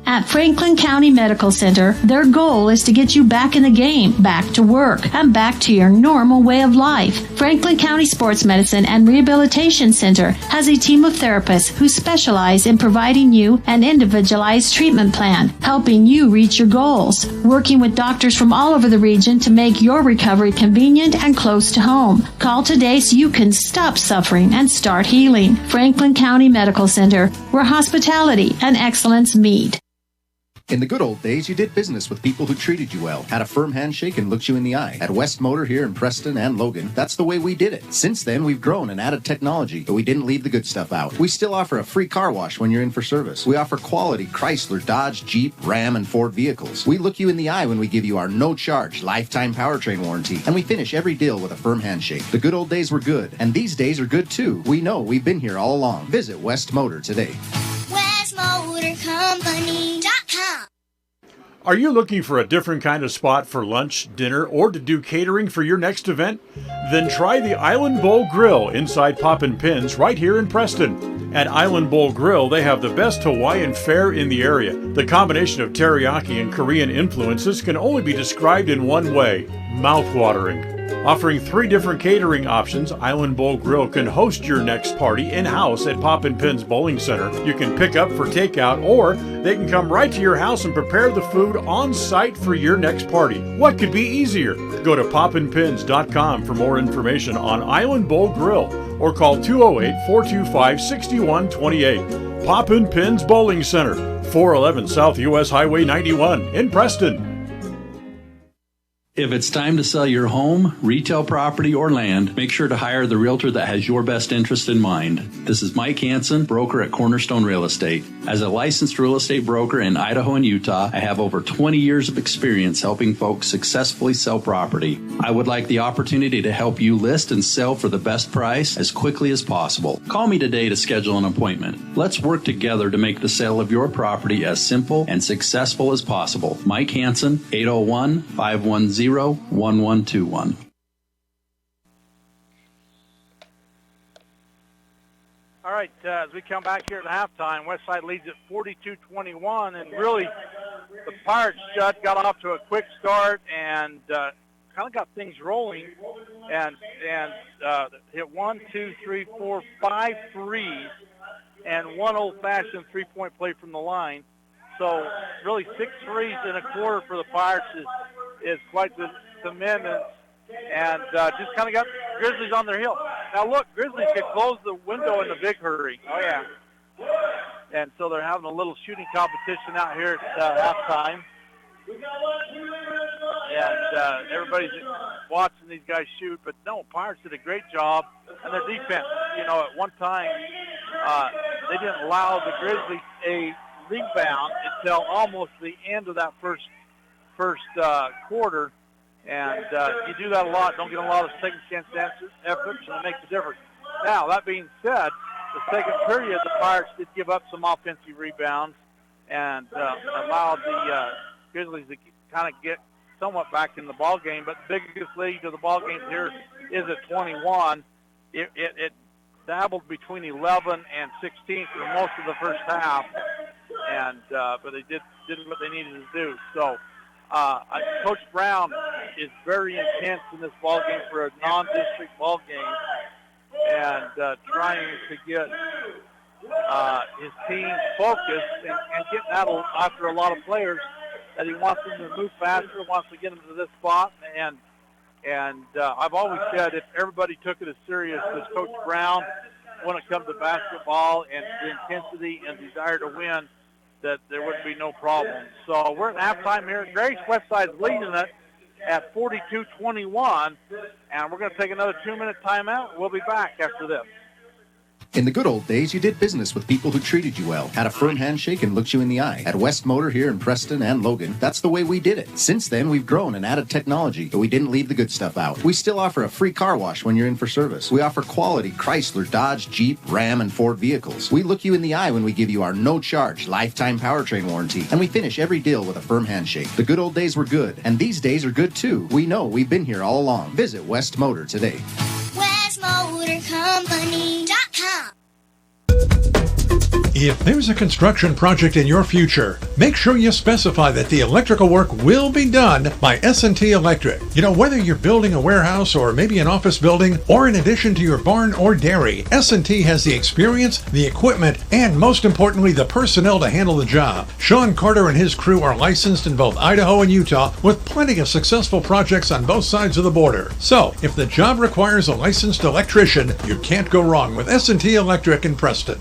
At Franklin County Medical Center, their goal is to get you back in the game, back to work, and back to your normal way of life. Franklin County Sports Medicine and Rehabilitation Center has a team of therapists who specialize in providing you an individualized treatment plan, helping you reach your goals, working with doctors from all over the region to make your recovery convenient and close to home. Call today so you can stop suffering and start healing. Franklin County Medical Center, where hospitality and excellence meet. In the good old days, you did business with people who treated you well, had a firm handshake, and looked you in the eye. At West Motor here in Preston and Logan, that's the way we did it. Since then, we've grown and added technology, but we didn't leave the good stuff out. We still offer a free car wash when you're in for service. We offer quality Chrysler, Dodge, Jeep, Ram, and Ford vehicles. We look you in the eye when we give you our no-charge lifetime powertrain warranty, and we finish every deal with a firm handshake. The good old days were good, and these days are good too. We know we've been here all along. Visit West Motor today. WestMotorCompany.com. Are you looking for a different kind of spot for lunch, dinner, or to do catering for your next event? Then try the Island Bowl Grill inside Poppin' Pins right here in Preston. At Island Bowl Grill, they have the best Hawaiian fare in the area. The combination of teriyaki and Korean influences can only be described in one way: mouth-watering. Offering 3 different catering options, Island Bowl Grill can host your next party in-house at Poppin' Pins Bowling Center. You can pick up for takeout, or they can come right to your house and prepare the food on site for your next party. What could be easier? Go to poppinpins.com for more information on Island Bowl Grill, or call 208-425-6128. Poppin' Pins Bowling Center, 411 South US Highway 91 in Preston. If it's time to sell your home, retail property, or land, make sure to hire the realtor that has your best interest in mind. This is Mike Hansen, broker at Cornerstone Real Estate. As a licensed real estate broker in Idaho and Utah, I have over 20 years of experience helping folks successfully sell property. I would like the opportunity to help you list and sell for the best price as quickly as possible. Call me today to schedule an appointment. Let's work together to make the sale of your property as simple and successful as possible. Mike Hansen, 801-510-1121. All right, as we come back here at halftime, Westside leads at 42-21, and really the Pirates got off to a quick start and kind of got things rolling and hit 1, 2, 3, 4, 5 threes and one old-fashioned three-point play from the line. So really 6 threes in a quarter for the Pirates is quite the commitment. And just kind of got Grizzlies on their heel. Now, look, Grizzlies could close the window in a big hurry. Oh, yeah. And so they're having a little shooting competition out here at halftime. And everybody's watching these guys shoot. But, no, Pirates did a great job. And their defense, at one time, they didn't allow the Grizzlies a rebound until almost the end of that first quarter. And you do that a lot. Don't get a lot of second chance efforts, and it makes a difference. Now, that being said, the second period, the Pirates did give up some offensive rebounds and allowed the Grizzlies to kind of get somewhat back in the ball game. But the biggest lead of the ball game here is at 21. It dabbled between 11 and 16 for most of the first half, and but they did what they needed to do. So. Coach Brown is very intense in this ball game for a non-district ball game, and trying to get his team focused and getting out after a lot of players that he wants them to move faster, wants to get them to this spot. And I've always said if everybody took it as serious as Coach Brown when it comes to basketball and the intensity and desire to win, that there would be no problem. So we're at halftime here at Grace. Westside's leading it at 42-21, and we're going to take another 2-minute timeout. We'll be back after this. In the good old days, you did business with people who treated you well, had a firm handshake, and looked you in the eye. At West Motor here in Preston and Logan, that's the way we did it. Since then, we've grown and added technology, but we didn't leave the good stuff out. We still offer a free car wash when you're in for service. We offer quality Chrysler, Dodge, Jeep, Ram, and Ford vehicles. We look you in the eye when we give you our no-charge, lifetime powertrain warranty, and we finish every deal with a firm handshake. The good old days were good, and these days are good too. We know we've been here all along. Visit West Motor today. WestMotorCompany.com. If there's a construction project in your future, make sure you specify that the electrical work will be done by S&T Electric. Whether you're building a warehouse or maybe an office building, or in addition to your barn or dairy, S&T has the experience, the equipment, and most importantly, the personnel to handle the job. Sean Carter and his crew are licensed in both Idaho and Utah with plenty of successful projects on both sides of the border. So, if the job requires a licensed electrician, you can't go wrong with S&T Electric in Preston.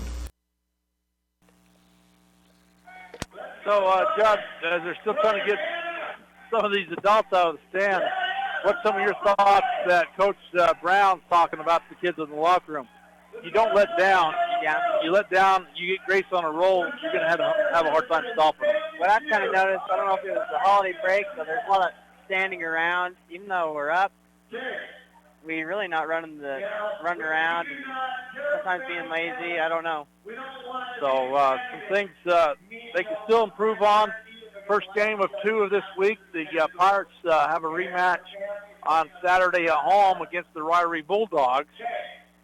So, Judd, as they're still trying to get some of these adults out of the stand, what's some of your thoughts that Coach Brown's talking about the kids in the locker room? You don't let down. Yeah. You let down, you get Grace on a roll, you're going to have a hard time stopping them. What I've kind of noticed, I don't know if it was the holiday break, so there's a lot of standing around. Even though we're up, we're really not running around, and sometimes being lazy. I don't know. So some things they can still improve on. First game of 2 of this week. The Pirates have a rematch on Saturday at home against the Ryrie Bulldogs.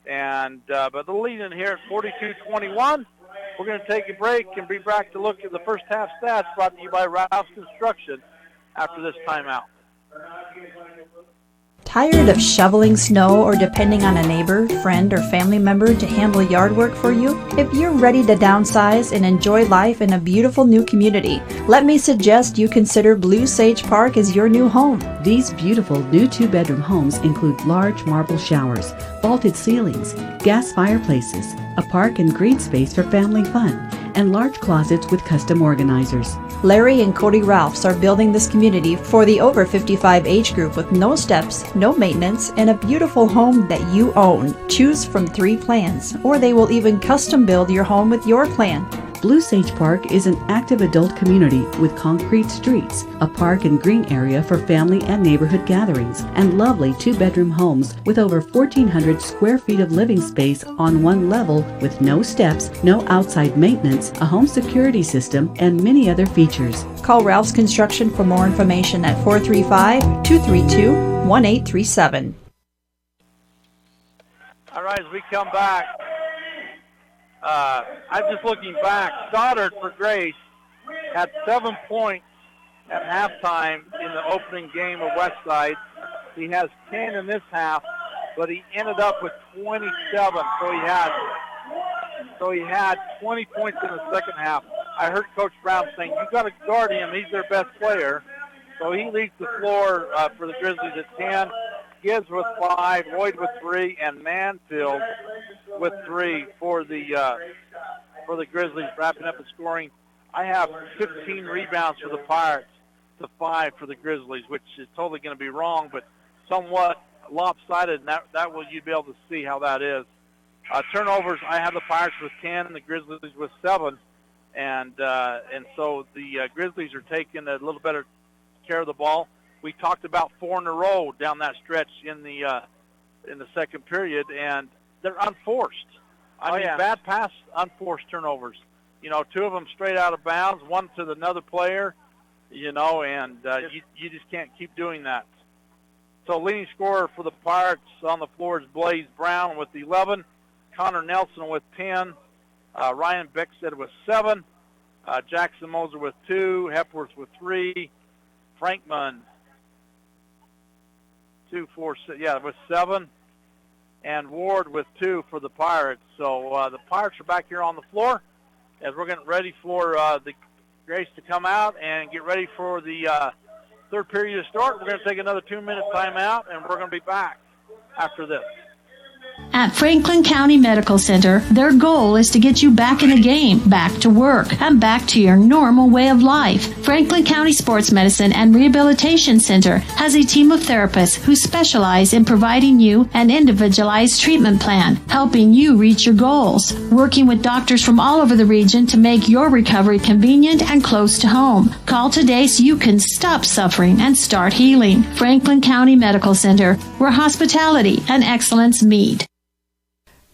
And but they're leading here at 42-21. We're going to take a break and be back to look at the first half stats brought to you by Rouse Construction after this timeout. Tired of shoveling snow or depending on a neighbor, friend, or family member to handle yard work for you? If you're ready to downsize and enjoy life in a beautiful new community, let me suggest you consider Blue Sage Park as your new home. These beautiful new 2-bedroom homes include large marble showers, vaulted ceilings, gas fireplaces, a park and green space for family fun, and large closets with custom organizers. Larry and Cody Ralphs are building this community for the over 55 age group with no steps, no maintenance, and a beautiful home that you own. Choose from 3 plans, or they will even custom build your home with your plan. Blue Sage Park is an active adult community with concrete streets, a park and green area for family and neighborhood gatherings, and lovely 2-bedroom homes with over 1,400 square feet of living space on one level with no steps, no outside maintenance, a home security system, and many other features. Call Ralph's Construction for more information at 435-232-1837. All right, as we come back, I'm just looking back. Stoddard for Grace had 7 points at halftime in the opening game of Westside. He has 10 in this half, but he ended up with 27. So he had 20 points in the second half. I heard Coach Brown saying, "You got to guard him. He's their best player." So he leads the floor for the Grizzlies at 10. Gibbs with 5, Lloyd with 3, and Manfield with 3 for the Grizzlies, wrapping up the scoring. I have 15 rebounds for the Pirates to 5 for the Grizzlies, which is totally going to be wrong, but somewhat lopsided, and that will you'd be able to see how that is. Turnovers, I have the Pirates with 10 and the Grizzlies with 7, and so the Grizzlies are taking a little better care of the ball. We talked about 4 in a row down that stretch in the second period, and they're unforced. I mean, bad pass, unforced turnovers. 2 of them straight out of bounds, one to another player, and you just can't keep doing that. So leading scorer for the Pirates on the floor is Blaze Brown with 11, Connor Nelson with 10, Ryan Beckstead with 7, Jackson Moser with 2, Hepworth with 3, Frankman with 7, and Ward with 2 for the Pirates. So the Pirates are back here on the floor as we're getting ready for the Grace to come out and get ready for the third period to start. We're going to take another 2-minute timeout, and we're going to be back after this. At Franklin County Medical Center, their goal is to get you back in the game, back to work, and back to your normal way of life. Franklin County Sports Medicine and Rehabilitation Center has a team of therapists who specialize in providing you an individualized treatment plan, helping you reach your goals, working with doctors from all over the region to make your recovery convenient and close to home. Call today so you can stop suffering and start healing. Franklin County Medical Center, where hospitality and excellence meet.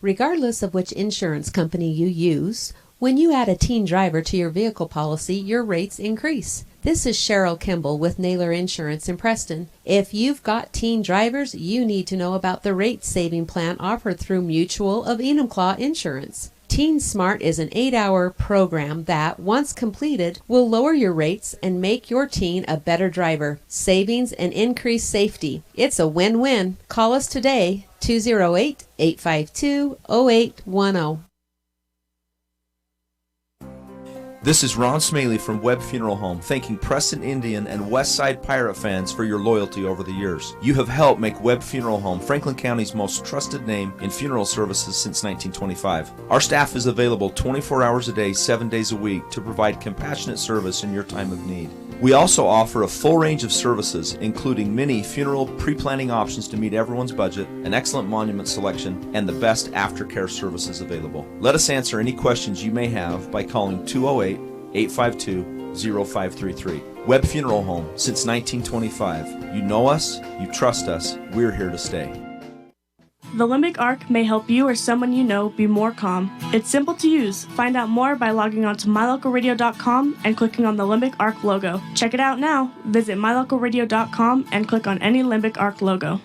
Regardless of which insurance company you use, when you add a teen driver to your vehicle policy, your rates increase. This is Cheryl Kimball with Naylor Insurance in Preston. If you've got teen drivers, you need to know about the rate-saving plan offered through Mutual of Enumclaw Insurance. Teen Smart is an 8-hour program that, once completed, will lower your rates and make your teen a better driver. Savings and increased safety. It's a win-win. Call us today, 208-852-0810. This is Ron Smaley from Webb Funeral Home, thanking Preston Indian and Westside Pirate fans for your loyalty over the years. You have helped make Webb Funeral Home Franklin County's most trusted name in funeral services since 1925. Our staff is available 24 hours a day, 7 days a week to provide compassionate service in your time of need. We also offer a full range of services, including many funeral pre-planning options to meet everyone's budget, an excellent monument selection, and the best aftercare services available. Let us answer any questions you may have by calling 208-852-0533. Webb Funeral Home, since 1925. You know us, you trust us, we're here to stay. The Limbic Arc may help you or someone you know be more calm. It's simple to use. Find out more by logging on to mylocalradio.com and clicking on the Limbic Arc logo. Check it out now. Visit mylocalradio.com and click on any Limbic Arc logo.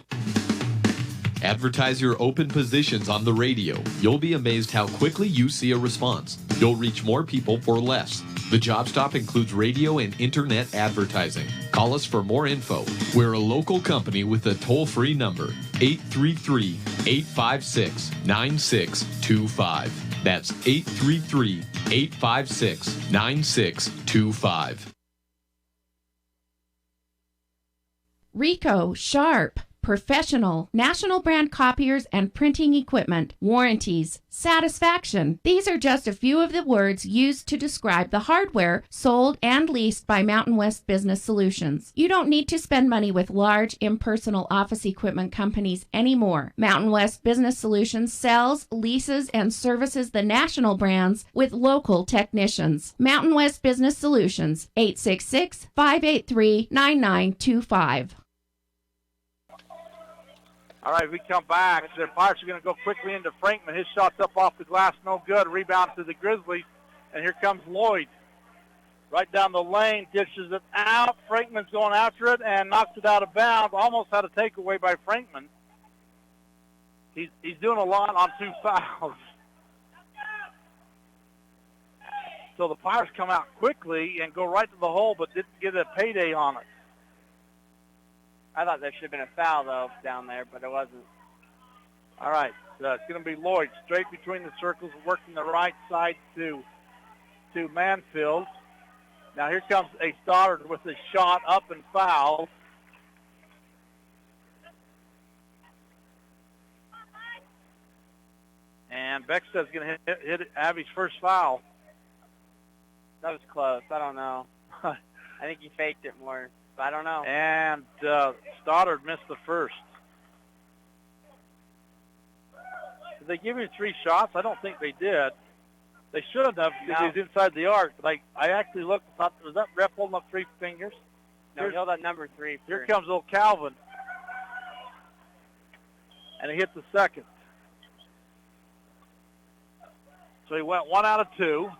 Advertise your open positions on the radio. You'll be amazed how quickly you see a response. You'll reach more people for less. The Job Stop includes radio and internet advertising. Call us for more info. We're a local company with a toll-free number, 833-856-9625. That's 833-856-9625. Ricoh, Sharp, Professional, national brand copiers and printing equipment, warranties, satisfaction. These are just a few of the words used to describe the hardware sold and leased by Mountain West Business Solutions. You don't need to spend money with large, impersonal office equipment companies anymore. Mountain West Business Solutions sells, leases, and services the national brands with local technicians. Mountain West Business Solutions, 866-583-9925. All right, we come back. The Pirates are going to go quickly into Frankman. His shot's up off the glass, no good. Rebound to the Grizzlies, and here comes Lloyd. Right down the lane, dishes it out. Frankman's going after it and knocks it out of bounds. Almost had a takeaway by Frankman. He's doing a lot on 2 fouls. So the Pirates come out quickly and go right to the hole, but didn't get a payday on it. I thought there should have been a foul, though, down there, but it wasn't. All right. It's going to be Lloyd straight between the circles, working the right side to Manfield. Now here comes a Stoddard with a shot up and foul. And Beckstead's going to hit Abby's first foul. That was close. I don't know. I think he faked it more, but I don't know. And Stoddard missed the first. Did they give him 3 shots? I don't think they did. They should have because he was inside the arc. But I actually looked and thought, was that ref holding up 3 fingers? No, he held up number 3. Here comes old Calvin. And he hit the second. So he went 1 out of 2.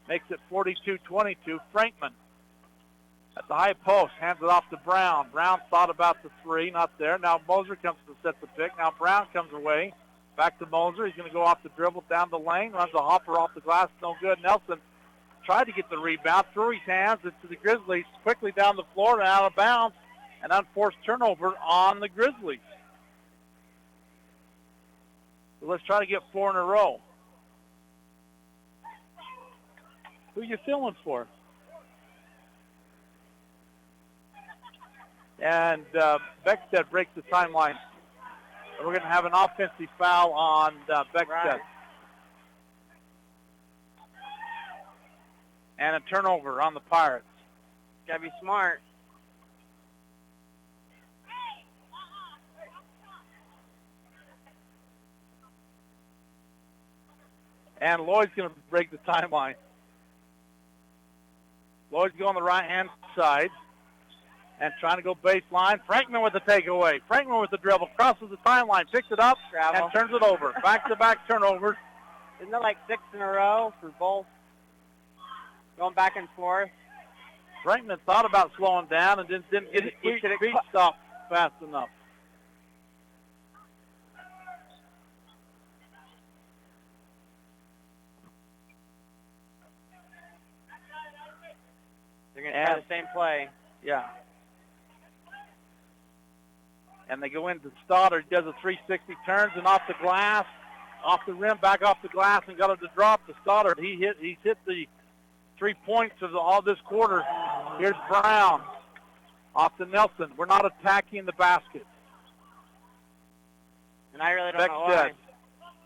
Makes it 42-22. Frankman at the high post, hands it off to Brown. Brown thought about the 3, not there. Now Moser comes to set the pick. Now Brown comes away. Back to Moser. He's going to go off the dribble down the lane. Runs a hopper off the glass. No good. Nelson tried to get the rebound. Threw his hands into the Grizzlies. Quickly down the floor and out of bounds. An unforced turnover on the Grizzlies. So let's try to get 4 in a row. Who are you feeling for? And Beckstead breaks the timeline. We're going to have an offensive foul on Beckstead. Right. And a turnover on the Pirates. Got to be smart. And Lloyd's going to break the timeline. Lloyd's going the right-hand side and trying to go baseline. Frankman with the takeaway. Frankman with the dribble. Crosses the timeline. Picks it up and turns it over. Back-to-back turnovers. Isn't it like 6 in a row for both? Going back and forth. Frankman thought about slowing down and didn't get his feet stopped fast enough. They're going to try the same play. Yeah. And they go into Stoddard. He does a 360, turns and off the glass, off the rim, back off the glass, and got it to drop to Stoddard. He's hit the 3 points of all this quarter. Here's Brown off to Nelson. We're not attacking the basket. And I really don't know why.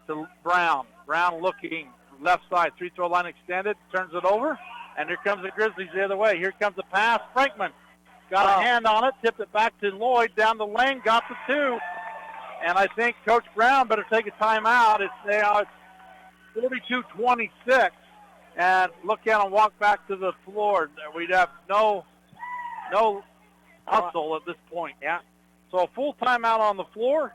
To Brown. Brown looking left side, 3-throw line extended, turns it over. And here comes the Grizzlies the other way. Here comes the pass. Frankman got a hand on it, tipped it back to Lloyd down the lane, got the 2. And I think Coach Brown better take a timeout. It's 42-26. And look at him walk back to the floor. We'd have no hustle at this point. Yeah. So a full timeout on the floor.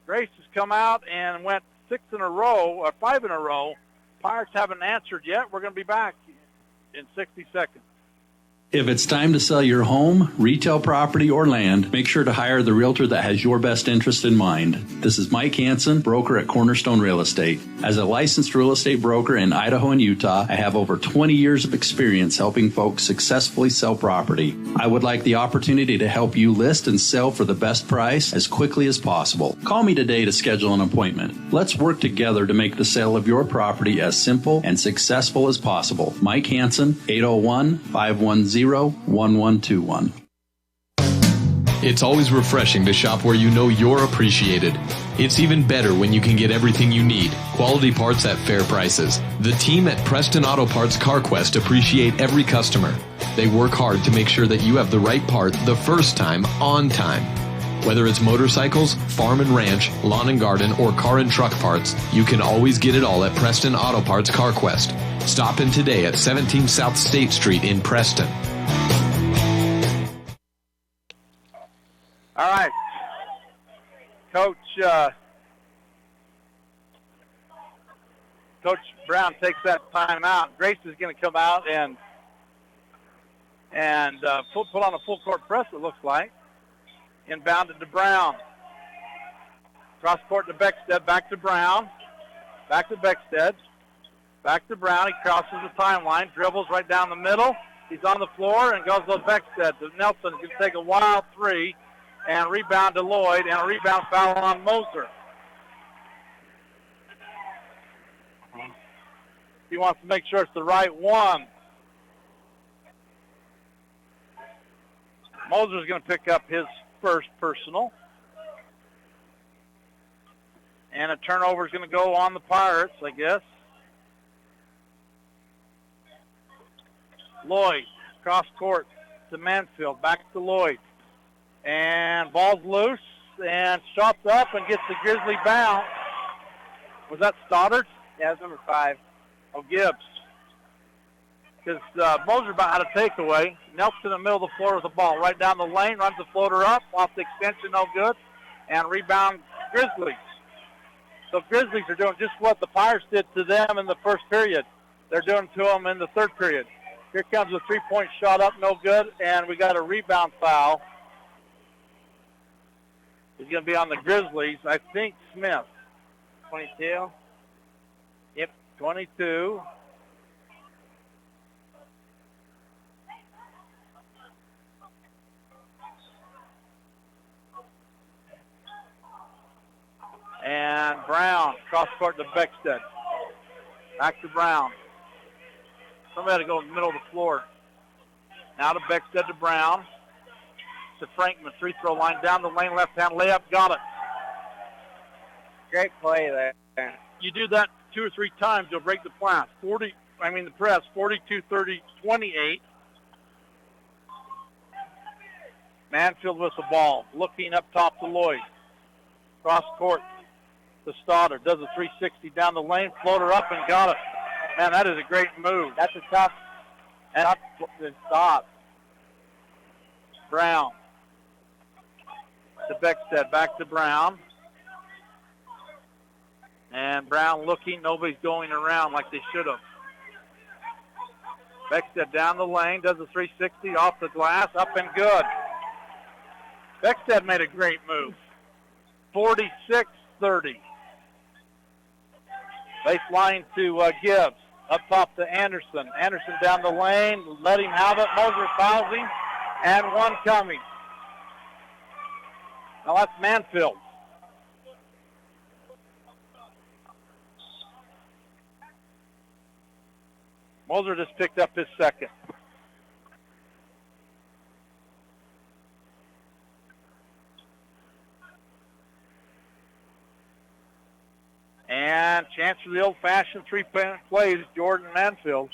Grace has come out and went 6 in a row, or 5 in a row. Pirates haven't answered yet. We're going to be back in 60 seconds. If it's time to sell your home, retail property, or land, make sure to hire the realtor that has your best interest in mind. This is Mike Hansen, broker at Cornerstone Real Estate. As a licensed real estate broker in Idaho and Utah, I have over 20 years of experience helping folks successfully sell property. I would like the opportunity to help you list and sell for the best price as quickly as possible. Call me today to schedule an appointment. Let's work together to make the sale of your property as simple and successful as possible. Mike Hansen, 801-510-1121. It's always refreshing to shop where you know you're appreciated. It's even better when you can get everything you need. Quality parts at fair prices. The team at Preston Auto Parts CarQuest appreciate every customer. They work hard to make sure that you have the right part the first time, on time. Whether it's motorcycles, farm and ranch, lawn and garden, or car and truck parts, you can always get it all at Preston Auto Parts CarQuest. Stop in today at 17 South State Street in Preston. All right. Coach Brown takes that timeout. Grace is going to come out and put on a full court press, it looks like. Inbounded to Brown. Cross court to Beckstead, back to Brown. Back to Beckstead. Back to Brown. He crosses the timeline, dribbles right down the middle. He's on the floor and goes to Beckstead. Nelson can take a wild three and rebound to Lloyd, and a rebound foul on Moser. He wants to make sure it's the right one. Moser's going to pick up his first personal. And a turnover is going to go on the Pirates, I guess. Lloyd, cross court to Mansfield, back to Lloyd. And ball's loose, and shots up and gets the Grizzly bounce. Was that Stoddard? Yeah, that's number 5. Oh, Gibbs. Because Moser about had a takeaway. Nelson in the middle of the floor with the ball. Right down the lane, runs the floater up, off the extension, no good. And rebound Grizzlies. So Grizzlies are doing just what the Pirates did to them in the first period. They're doing to them in the third period. Here comes a three-point shot up, no good, and we got a rebound foul. It's going to be on the Grizzlies. I think Smith. 22. Yep, 22. And Brown, cross court to Beckstead. Back to Brown. Somebody had to go in the middle of the floor. Now to Beckstead to Brown. To Frankman, free throw line, down the lane, left-hand layup, got it. Great play there. You do that 2 or 3 times, you'll break the press. 42-30-28. Mansfield with the ball, looking up top to Lloyd. Cross court to Stoddard, does a 360 down the lane, floater up and got it. Man, that is a great move. That's a tough stop. Brown to Beckstead, back to Brown. And Brown looking, nobody's going around like they should have. Beckstead down the lane, does a 360 off the glass, up and good. Beckstead made a great move. 46-30. Baseline to Gibbs. Up top to Anderson. Anderson down the lane. Let him have it. Moser fouls him. And one coming. Now that's Mansfield. Moser just picked up his second. And chance for the old-fashioned three-point plays, Jordan Mansfield.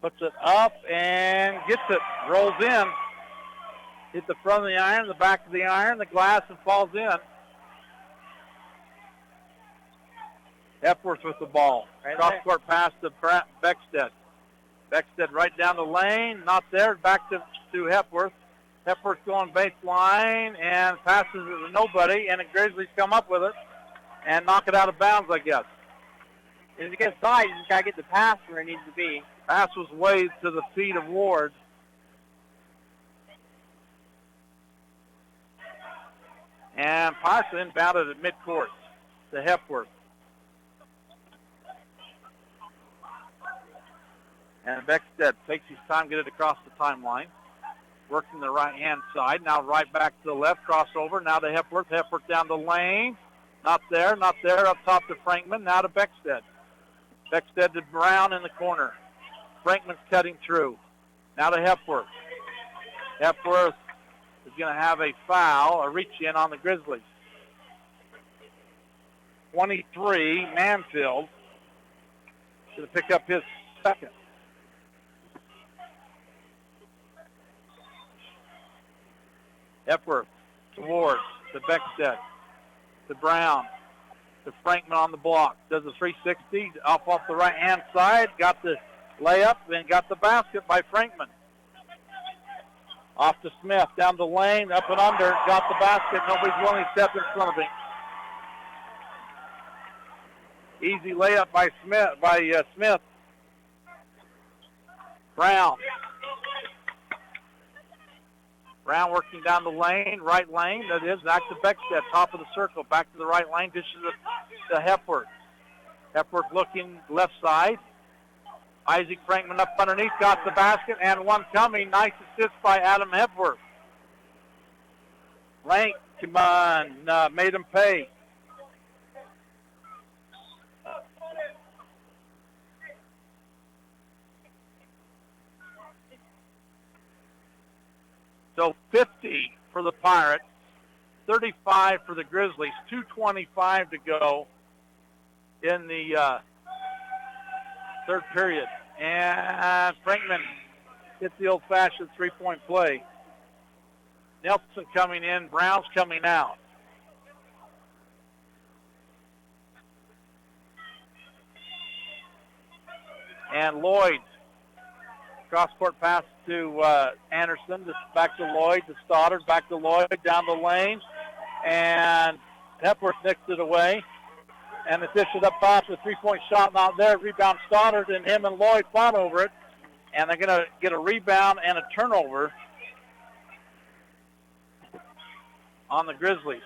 Puts it up and gets it. Rolls in. Hit the front of the iron, the back of the iron, the glass, and falls in. Hepworth with the ball. Cross-court pass to Beckstead. Beckstead right down the lane. Not there. Back to Hepworth. Hepworth going baseline and passes it to nobody, and the Grizzlies come up with it and knock it out of bounds, I guess. If you get side, you just got to get the pass where it needs to be. Pass was way to the feet of Ward. And Parson inbounded at midcourt to Hepworth. And Beckstead takes his time to get it across the timeline. Working the right-hand side. Now right back to the left. Crossover. Now to Hepworth. Hepworth down the lane. Not there. Not there. Up top to Frankman. Now to Beckstead. Beckstead to Brown in the corner. Frankman's cutting through. Now to Hepworth. Hepworth is going to have a foul, a reach-in on the Grizzlies. 23, Mansfield. Going to pick up his second. Hepworth to Ward, to Beckstead, to Brown, to Frankman on the block. Does a 360 off the right-hand side. Got the layup and got the basket by Frankman. Off to Smith, down the lane, up and under. Got the basket. Nobody's willing to step in front of him. Easy layup by Smith. Brown. Brown working down the lane, right lane. That is back to Beckstead, top of the circle. Back to the right lane, dishes it to Hepworth. Hepworth looking left side. Isaac Frankman up underneath, got the basket, and one coming. Nice assist by Adam Hepworth. Lank, come on, made him pay. So 50 for the Pirates, 35 for the Grizzlies, 2:25 to go in the third period. And Frankman hits the old-fashioned three-point play. Nelson coming in, Brown's coming out. And Lloyd, cross-court pass to Anderson, back to Lloyd, to Stoddard, back to Lloyd, down the lane. And Hepworth nicked it away. And the dish it up top, the three-point shot not there. Rebound Stoddard, and him and Lloyd fought over it. And they're going to get a rebound and a turnover on the Grizzlies.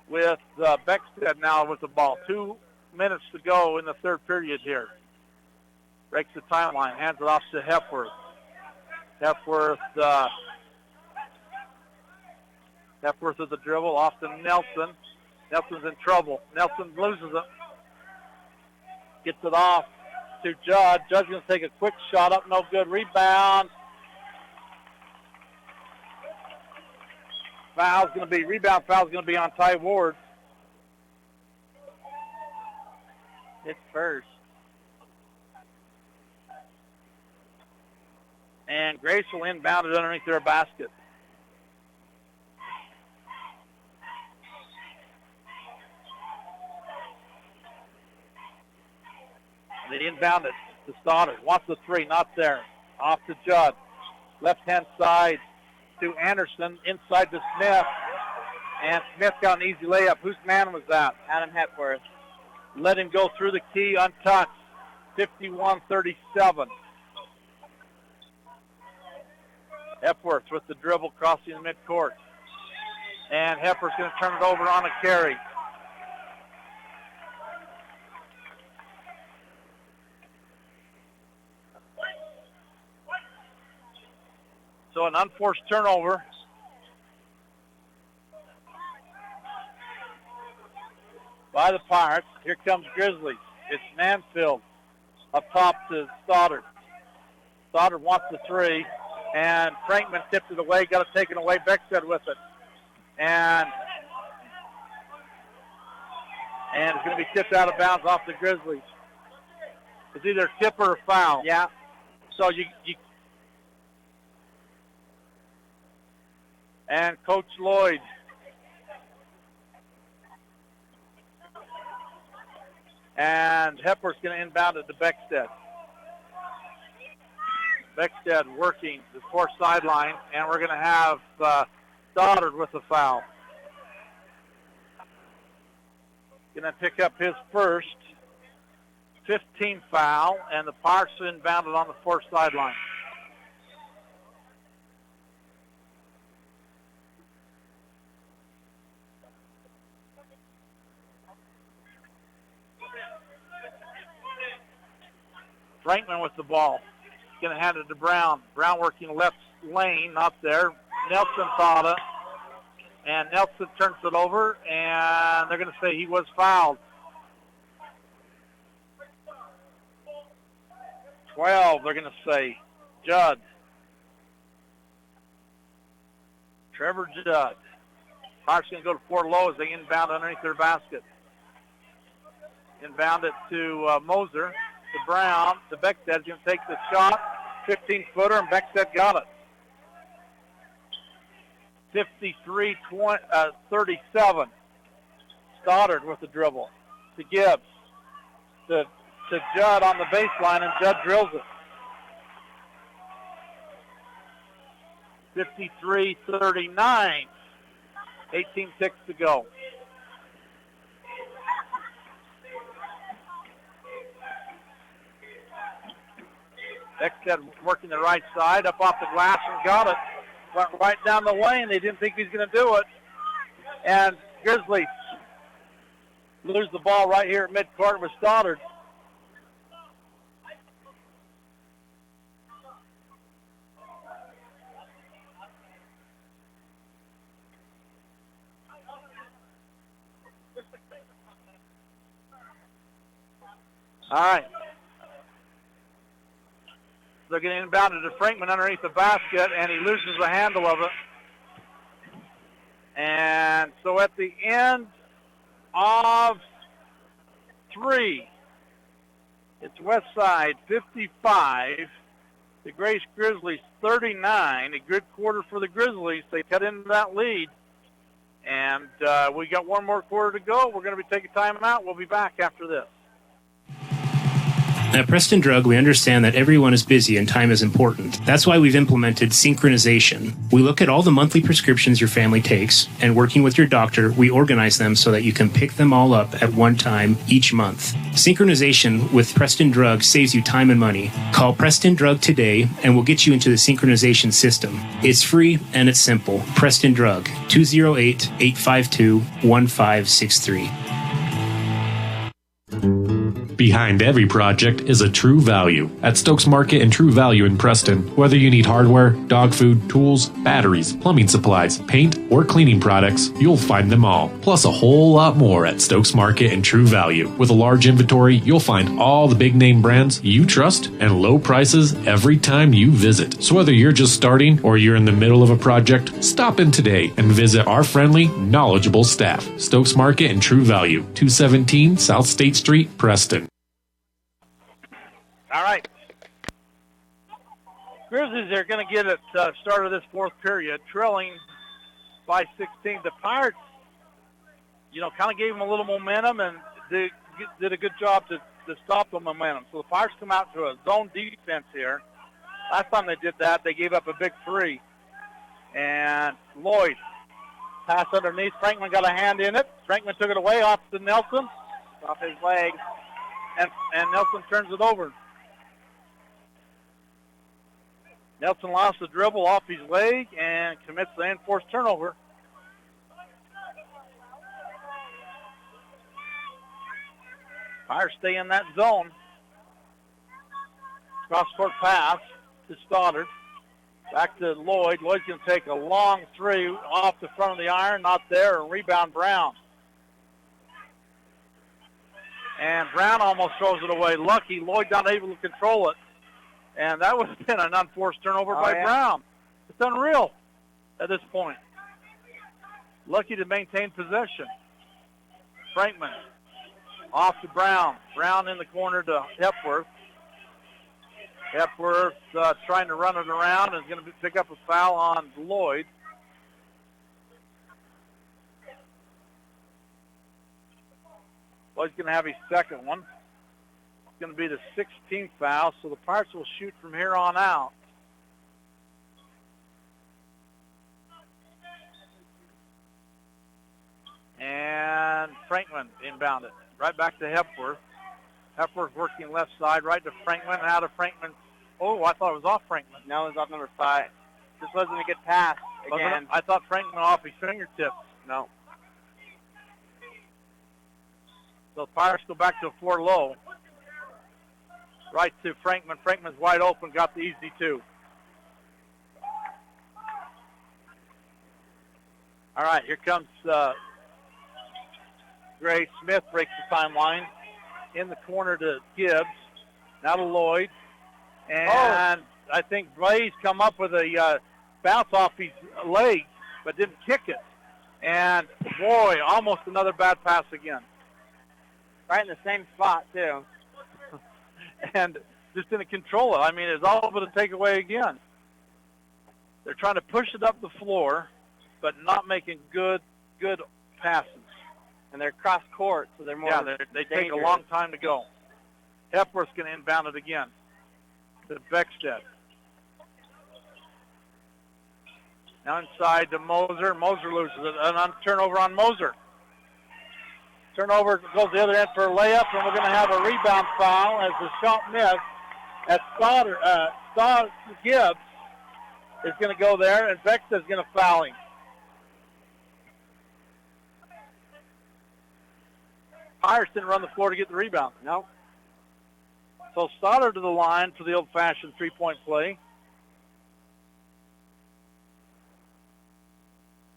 With Beckstead now with the ball. 2 minutes to go in the third period here. Breaks the timeline, hands it off to Hepworth. Hepworth with the dribble, off to Nelson. Nelson's in trouble. Nelson loses it. Gets it off to Judd. Judd's going to take a quick shot up, no good. Rebound. Rebound foul's going to be on Ty Ward. It's first. And Grace will inbound it underneath their basket. They inbound it to Stoddard. Wants the three, not there. Off to Judd. Left-hand side to Anderson, inside to Smith. And Smith got an easy layup. Whose man was that? Adam Hepworth. Let him go through the key untouched. 51-37. Hepworth with the dribble crossing the midcourt. And Hepworth's going to turn it over on a carry. So an unforced turnover. By the Pirates. Here comes Grizzlies. It's Mansfield up top to Stoddard. Stoddard wants the three. And Frankman tipped it away, got it taken away. Beckstead with it. And it's going to be tipped out of bounds off the Grizzlies. It's either a tip or a foul. Yeah. So you and Coach Lloyd. And Hepworth's going to inbound it to Beckstead. Beckstead working the far sideline, and we're going to have Stoddard with a foul. Going to pick up his first 15th foul, and the Pirates inbounded on the far sideline. Frankman with the ball. Going to hand it to Brown. Brown working left lane, not there. Nelson thought it. And Nelson turns it over, and they're going to say he was fouled. 12, they're going to say. Judd. Trevor Judd. Pirates going to go to four low as they inbound underneath their basket. Inbound it to Moser. To Brown, to Beckstead, going to take the shot, 15-footer, and Beckstead got it. 53-37. Stoddard with the dribble to Gibbs, to Judd on the baseline, and Judd drills it. 53-39. 18 ticks to go. Beckstead working the right side, up off the glass and got it. Went right down the lane. They didn't think he was going to do it. And Grizzlies lose the ball right here at midcourt with Stoddard. All right. They're getting inbounded to Frankman underneath the basket, and he loses the handle of it. And so at the end of 3, it's Westside 55, the Grace Grizzlies 39. A good quarter for the Grizzlies. They cut into that lead. And we got one more quarter to go. We're going to be taking time out. We'll be back after this. At Preston Drug, we understand that everyone is busy and time is important. That's why we've implemented synchronization. We look at all the monthly prescriptions your family takes, and working with your doctor, we organize them so that you can pick them all up at one time each month. Synchronization with Preston Drug saves you time and money. Call Preston Drug today, and we'll get you into the synchronization system. It's free and it's simple. Preston Drug, 208-852-1563. Behind every project is a True Value. At Stokes Market and True Value in Preston, whether you need hardware, dog food, tools, batteries, plumbing supplies, paint, or cleaning products, you'll find them all. Plus a whole lot more at Stokes Market and True Value. With a large inventory, you'll find all the big name brands you trust and low prices every time you visit. So whether you're just starting or you're in the middle of a project, stop in today and visit our friendly, knowledgeable staff. Stokes Market and True Value, 217 South State Street, Preston. All right. Grizzlies are going to get it start of this fourth period, trailing by 16. The Pirates, kind of gave them a little momentum and did a good job to stop the momentum. So the Pirates come out to a zone defense here. Last time they did that, they gave up a big 3. And Lloyd pass underneath. Frankman got a hand in it. Frankman took it away off to Nelson, off his leg, and Nelson turns it over. Nelson lost the dribble off his leg and commits the enforced turnover. Pirates stay in that zone. Cross-court pass to Stoddard. Back to Lloyd. Lloyd's going to take a long 3 off the front of the iron. Not there. And rebound Brown. And Brown almost throws it away. Lucky. Lloyd not able to control it. And that would have been an unforced turnover by Brown. It's unreal at this point. Lucky to maintain possession. Frankman off to Brown. Brown in the corner to Hepworth. Hepworth trying to run it around and is going to pick up a foul on Lloyd. Lloyd's going to have his second one. Going to be the 16th foul, so the Pirates will shoot from here on out. And Frankman inbounded. Right back to Hepworth. Hepworth working left side, right to Frankman, out of Frankman. Oh, I thought it was off Frankman. No, it was off number 5. This wasn't a good pass again. I thought Frankman off his fingertips. No. So the Pirates go back to a 4 low. Right to Frankman. Frankman's wide open, got the easy 2. All right, here comes Gray. Smith breaks the timeline. In the corner to Gibbs. Now to Lloyd. And I think Blaze come up with a bounce off his leg, but didn't kick it. And, boy, almost another bad pass again. Right in the same spot, too. And just didn't control it. I mean, it's all but a takeaway again. They're trying to push it up the floor, but not making good passes. And they're cross court, so they're more they take a long time to go. Hepworth's going to inbound it again to Beckstead. Now inside to Moser. Moser loses it. A turnover on Moser. Turnover goes the other end for a layup, and we're going to have a rebound foul as the shot missed. as Gibbs is going to go there, and Beckstead is going to foul him. Pirates didn't run the floor to get the rebound. No. So Stoddard to the line for the old-fashioned three-point play.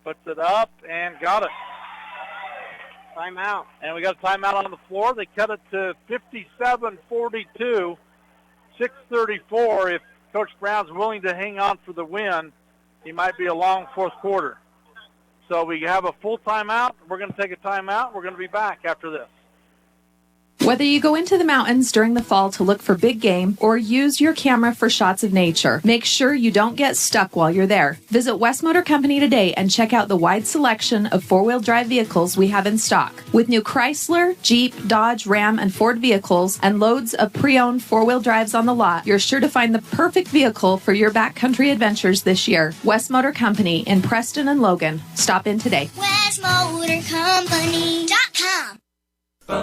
Puts it up and got it. Timeout. And we got a timeout on the floor. They cut it to 57-42, 6:34. If Coach Brown's willing to hang on for the win, he might be a long fourth quarter. So we have a full timeout. We're going to take a timeout. We're going to be back after this. Whether you go into the mountains during the fall to look for big game or use your camera for shots of nature, make sure you don't get stuck while you're there. Visit West Motor Company today and check out the wide selection of four-wheel drive vehicles we have in stock. With new Chrysler, Jeep, Dodge, Ram, and Ford vehicles and loads of pre-owned four-wheel drives on the lot, you're sure to find the perfect vehicle for your backcountry adventures this year. West Motor Company in Preston and Logan. Stop in today. WestMotorCompany.com.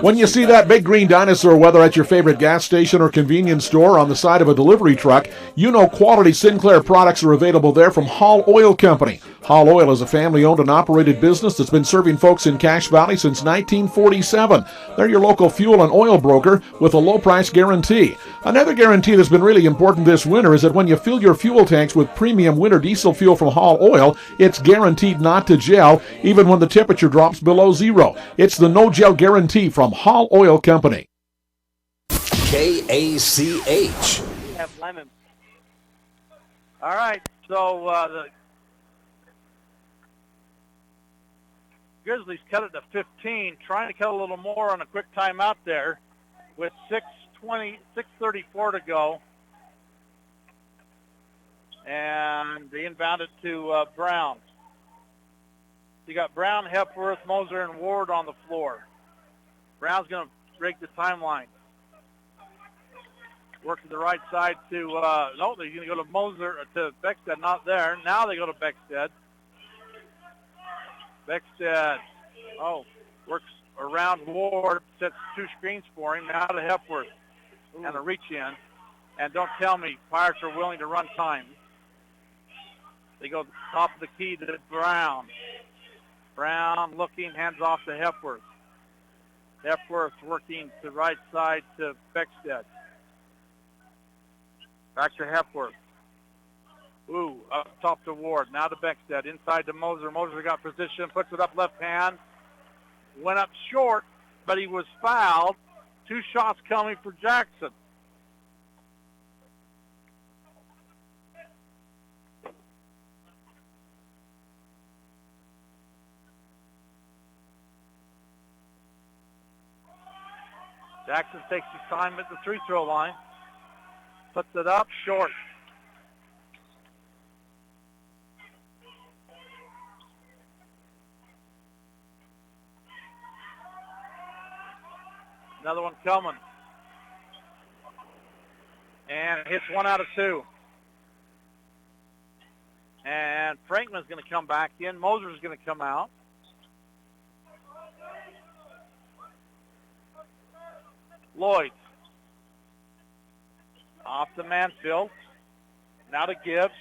When you see that big green dinosaur, whether at your favorite gas station or convenience store on the side of a delivery truck, you know quality Sinclair products are available there from Hall Oil Company. Hall Oil is a family-owned and operated business that's been serving folks in Cache Valley since 1947. They're your local fuel and oil broker with a low-price guarantee. Another guarantee that's been really important this winter is that when you fill your fuel tanks with premium winter diesel fuel from Hall Oil, it's guaranteed not to gel, even when the temperature drops below zero. It's the no-gel guarantee from Hall Oil Company. KACH. Have lemon. All right, so the Grizzlies cut it to 15, trying to cut a little more on a quick timeout there with 6:34 to go. And they inbound it to Brown. You got Brown, Hepworth, Moser, and Ward on the floor. Brown's going to break the timeline. Work to the right side to, no, they're going to go to Moser, to Beckstead, not there. Now they go to Beckstead. Beckstead, works around Ward, sets two screens for him. Now to Hepworth, and a reach in. And don't tell me Pirates are willing to run time. They go top of the key to Brown. Brown looking, hands off to Hepworth. Hepworth working to right side to Beckstead. Back to Hepworth. Up top to Ward. Now to Beckstead. Inside to Moser. Moser got position, puts it up left hand. Went up short, but he was fouled. Two shots coming for Jackson. Jackson takes his time at the free throw line. Puts it up short. Another one coming. And hits 1 out of 2. And Franklin's going to come back in. Moser's going to come out. Lloyd. Off to Mansfield. Now to Gibbs.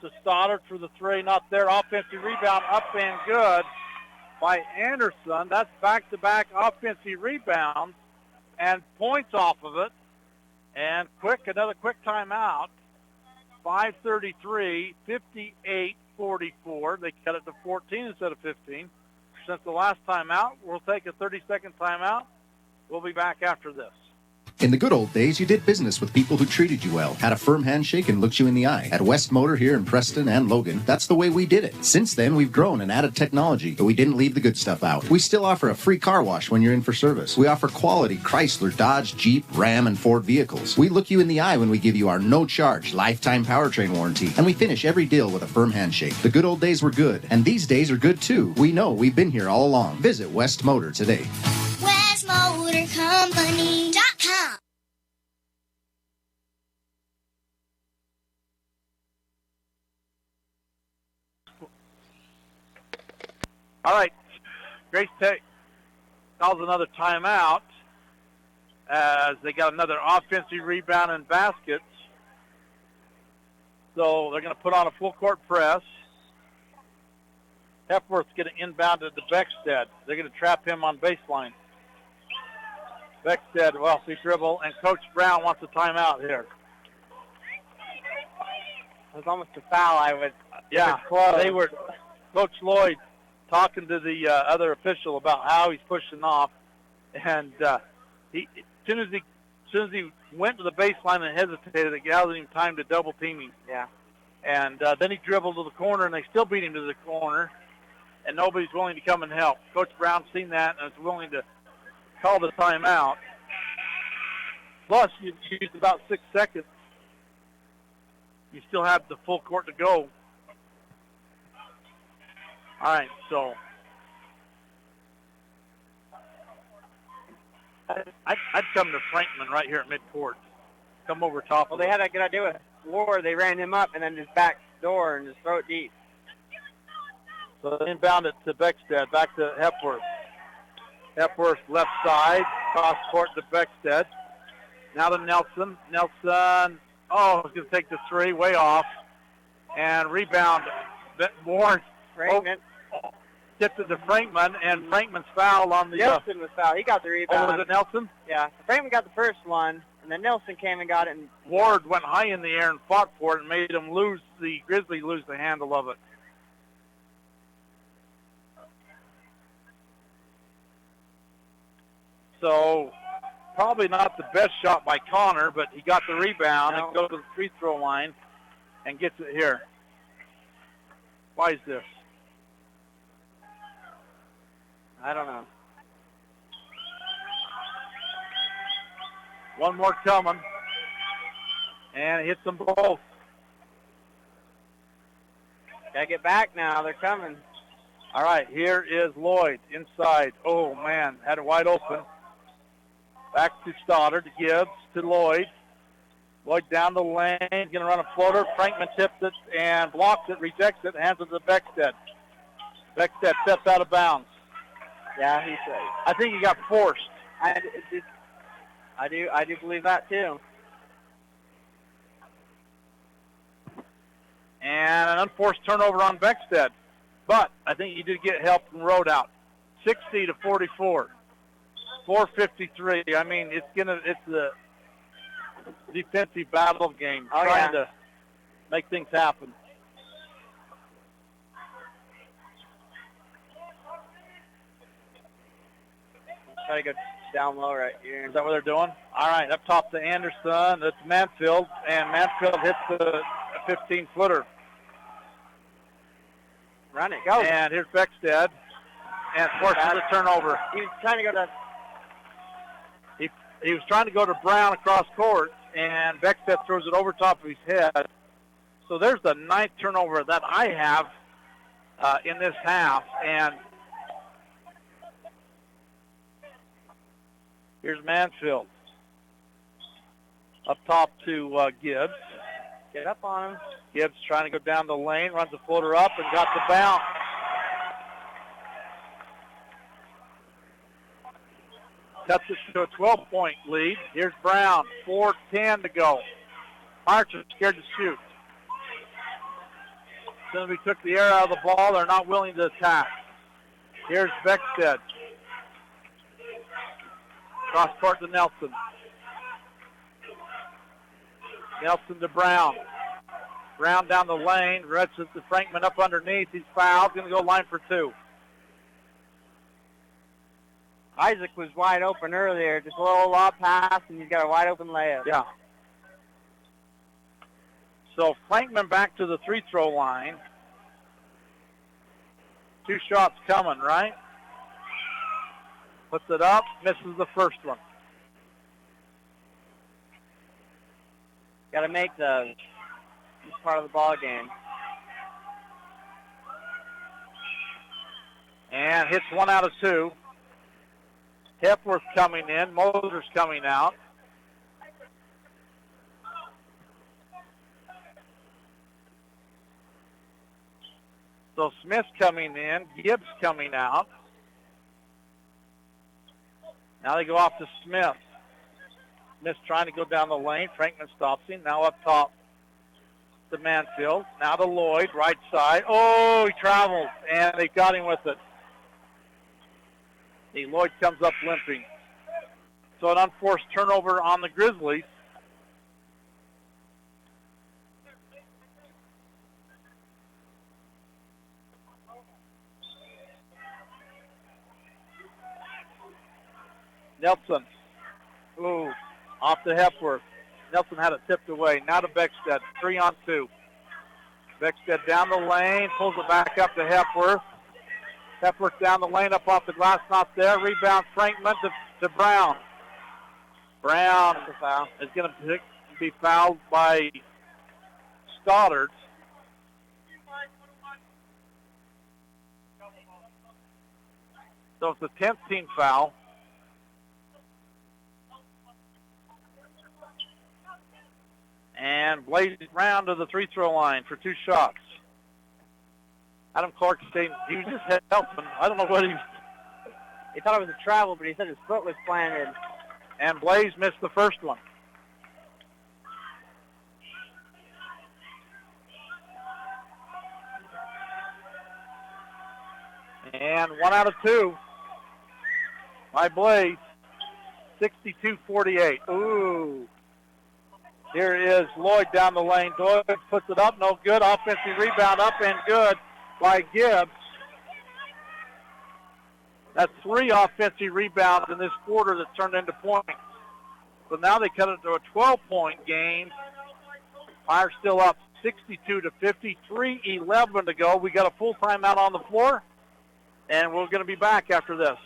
To Stoddard for the three. Not there. Offensive rebound up and good by Anderson. That's back-to-back offensive rebounds and points off of it. And another quick timeout. 5:33, 58-44. They cut it to 14 instead of 15. Since the last timeout, we'll take a 30-second timeout. We'll be back after this. In the good old days, you did business with people who treated you well, had a firm handshake and looked you in the eye. At West Motor here in Preston and Logan, that's the way we did it. Since then, we've grown and added technology, but we didn't leave the good stuff out. We still offer a free car wash when you're in for service. We offer quality Chrysler, Dodge, Jeep, Ram, and Ford vehicles. We look you in the eye when we give you our no-charge lifetime powertrain warranty, and we finish every deal with a firm handshake. The good old days were good, and these days are good too. We know we've been here all along. Visit West Motor today. WestMotorCompany.com. All right, Grace Tech calls another timeout. as they got another offensive rebound and baskets. So they're going to put on a full court press. Hepworth's going to inbound it to Beckstead. They're going to trap him on baseline. Beckstead, well, he dribble, and Coach Brown wants a timeout here. It was almost a foul. Yeah, they were, Coach Lloyd talking to the other official about how he's pushing off, and as soon as he went to the baseline and hesitated, it gathered him time to double team him. Yeah. And then he dribbled to the corner, and they still beat him to the corner, and nobody's willing to come and help. Coach Brown's seen that and is willing to call the timeout. Plus, you used about 6 seconds. You still have the full court to go. All right, so I'd come to Frankman right here at midcourt. Come over top. Well, they had a good idea with Ward. They ran him up and then just back door and just throw it deep. So they inbound it to Beckstead, back to Hepworth. Hepworth left side, cross court to Beckstead. Now to Nelson. Nelson, he's going to take the three, way off. And rebound, Ward. Frankman. Tipped it to Frankman, and Frankman's foul on the... Nelson was fouled. He got the rebound. Was it Nelson? Yeah. Frankman got the first one, and then Nelson came and got it. And Ward went high in the air and fought for it and made him the Grizzlies lose the handle of it. So, probably not the best shot by Connor, but he got the rebound and goes to the free throw line and gets it here. Why is this? I don't know. One more coming. And it hits them both. Gotta get back now. They're coming. All right, here is Lloyd inside. Oh, man, had it wide open. Back to Stoddard, to Gibbs, to Lloyd. Lloyd down the lane, going to run a floater. Frankman tips it and blocks it, rejects it, hands it to Beckstead. Beckstead steps out of bounds. Yeah, I think he got forced. I do believe that too. And an unforced turnover on Beckstead. But I think he did get help from Roadout. 60-44. 4:53. I mean, it's a defensive battle game, trying to make things happen. Try to go down low right here. Is that what they're doing? All right, up top to Anderson. That's Mansfield, and Mansfield hits a 15-footer. Run it, go. And here's Beckstead, and forces a turnover. He was trying to go to... He was trying to go to Brown across court, and Beckstead throws it over top of his head. So there's the 9th turnover that I have in this half, and here's Mansfield. Up top to Gibbs. Get up on him. Gibbs trying to go down the lane, runs the floater up and got the bounce. Cuts it to a 12-point lead. Here's Brown, 4:10 to go. Pirates are scared to shoot. As soon as we took the air out of the ball, they're not willing to attack. Here's Beckstead. Cross court to Nelson. Nelson to Brown. Brown down the lane. Reds it to Frankman up underneath. He's fouled. Going to go line for two. Isaac was wide open earlier. Just a little lob pass, and he's got a wide open layup. Yeah. So Frankman back to the free throw line. 2 shots coming, right? Puts it up, misses the first one. Got to make this part of the ball game. And hits 1 out of 2. Hepworth coming in, Mosers coming out. So Smith coming in, Gibbs coming out. Now they go off to Smith. Smith's trying to go down the lane. Frankman stops him. Now up top to Mansfield. Now to Lloyd, right side. Oh, he travels, and they got him with it. Lloyd comes up limping. So an unforced turnover on the Grizzlies. Nelson. Ooh, off to Hepworth. Nelson had it tipped away. Now to Beckstead. 3-on-2. Beckstead down the lane. Pulls it back up to Hepworth. Hepworth down the lane, up off the glass, not there. Rebound Frankman to Brown. Brown is going to be fouled by Stoddard. So it's a 10th team foul. And Blaze Brown to the free throw line for 2 shots. Adam Clark saying he was just helping. I don't know what he thought it was a travel, but he said his foot was planted. And Blaze missed the first one. And 1 out of 2 by Blaze. 62-48. Ooh. Here is Lloyd down the lane. Lloyd puts it up, no good. Offensive rebound up and good by Gibbs. That's 3 offensive rebounds in this quarter that turned into points. So now they cut it to a 12-point game. Pirates still up 62-50. 3:11 to go. We got a full timeout on the floor, and we're going to be back after this.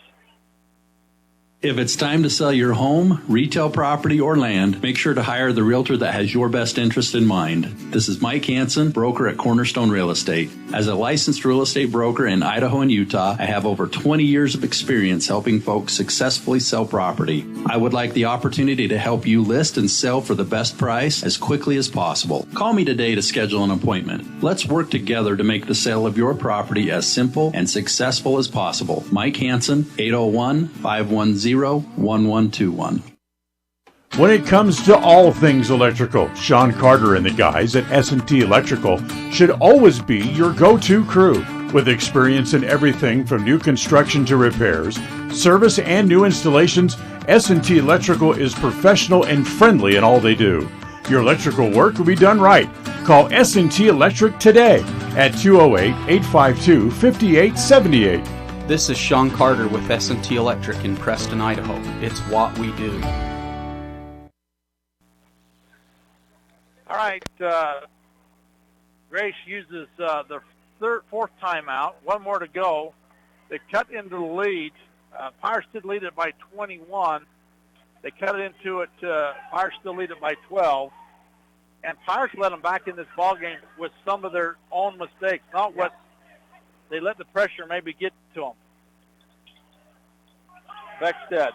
If it's time to sell your home, retail property, or land, make sure to hire the realtor that has your best interest in mind. This is Mike Hansen, broker at Cornerstone Real Estate. As a licensed real estate broker in Idaho and Utah, I have over 20 years of experience helping folks successfully sell property. I would like the opportunity to help you list and sell for the best price as quickly as possible. Call me today to schedule an appointment. Let's work together to make the sale of your property as simple and successful as possible. Mike Hansen, 801-510-1121. When it comes to all things electrical, Sean Carter and the guys at S&T Electrical should always be your go-to crew. With experience in everything from new construction to repairs, service, and new installations, S&T Electrical is professional and friendly in all they do. Your electrical work will be done right. Call S&T Electric today at 208-852-5878. This is Sean Carter with S&T Electric in Preston, Idaho. It's what we do. All right. Grace uses the fourth timeout. 1 more to go. They cut into the lead. Pirates did lead it by 21. They cut it into it. Pirates still lead it by 12. And Pirates let them back in this ballgame with some of their own mistakes, not what they let the pressure maybe get to them. Beckstead.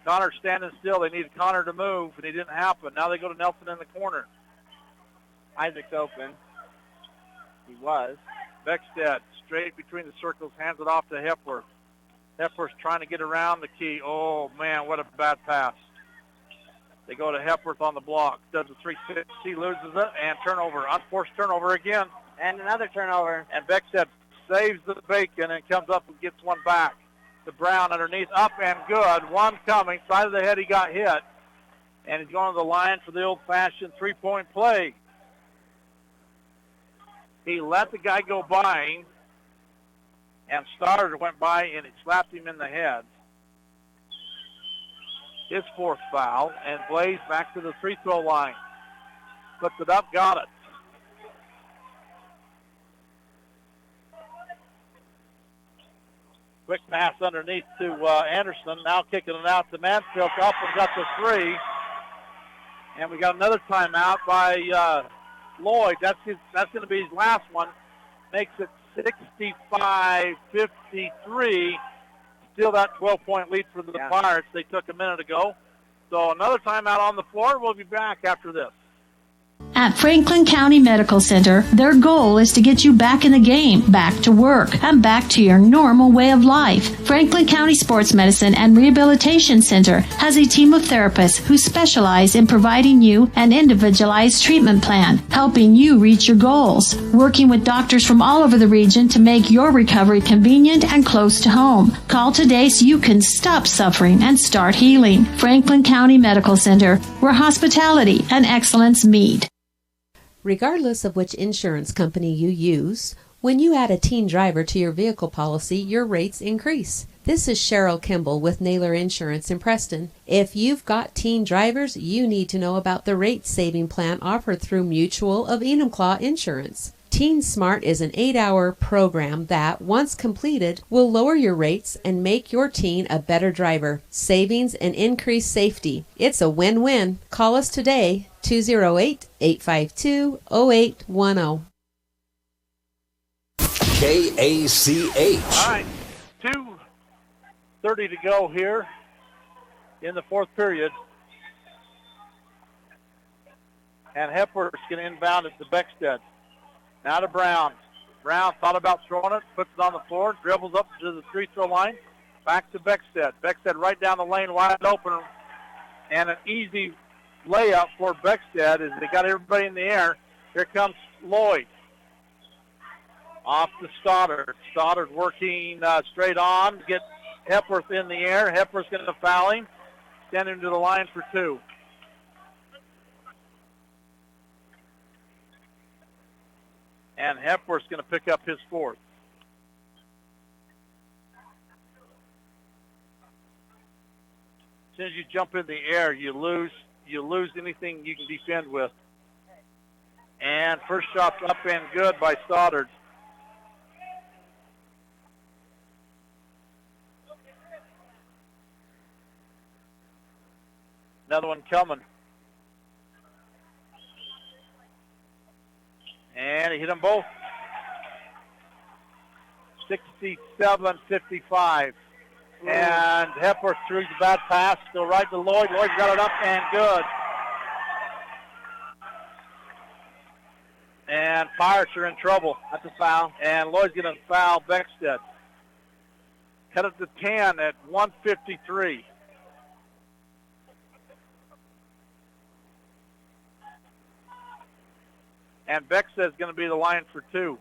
Connor standing still. They needed Connor to move, and it didn't happen. Now they go to Nelson in the corner. Isaac's open. He was. Beckstead, straight between the circles, hands it off to Hepworth. Hepworth's trying to get around the key. Oh, man, what a bad pass. They go to Hepworth on the block. Does a 360, loses it, and turnover. Unforced turnover again. And another turnover. And Beckstead saves the bacon and comes up and gets one back. To Brown underneath, up and good. One coming. Side of the head, he got hit. And he's going to the line for the old-fashioned three-point play. He let the guy go by him, and Stoddard went by, and it slapped him in the head. His 4th foul, and Blaze back to the free-throw line. Puts it up, got it. Quick pass underneath to Anderson. Now kicking it out to Mansfield. Up and got the 3. And we got another timeout by Lloyd. That's going to be his last one. Makes it 65-53. Still that 12-point lead for the Pirates they took a minute ago. So another timeout on the floor. We'll be back after this. At Franklin County Medical Center, their goal is to get you back in the game, back to work, and back to your normal way of life. Franklin County Sports Medicine and Rehabilitation Center has a team of therapists who specialize in providing you an individualized treatment plan, helping you reach your goals, working with doctors from all over the region to make your recovery convenient and close to home. Call today so you can stop suffering and start healing. Franklin County Medical Center, where hospitality and excellence meet. Regardless of which insurance company you use, when you add a teen driver to your vehicle policy, your rates increase. This is Cheryl Kimball with Naylor Insurance in Preston. If you've got teen drivers, you need to know about the rate saving plan offered through Mutual of Enumclaw Insurance. Teen Smart is an 8-hour program that, once completed, will lower your rates and make your teen a better driver. Savings and increased safety. It's a win-win. Call us today, 208-852-0810. KACH. All right, 2:30 to go here in the fourth period. And Hepworth's going to inbound it to Beckstead. Now to Brown. Brown thought about throwing it, puts it on the floor, dribbles up to the free-throw line, back to Beckstead. Beckstead right down the lane, wide open, and an easy layup for Beckstead as they got everybody in the air. Here comes Lloyd. Off to Stoddard. Stoddard working straight on to get Hepworth in the air. Hepworth's going to foul him. Send him to the line for two. And Hepworth's going to pick up his fourth. As soon as you jump in the air, you lose anything you can defend with. And first shot's up and good by Stoddard. Another one coming. And he hit them both. 67-55. And Hepworth threw the bad pass. Still right to Lloyd. Lloyd got it up and good. And Pirates are in trouble. That's a foul. And Lloyd's going to foul Beckstead. Cut it to 10 at 1:53. And Beckstead's going to be the line for two.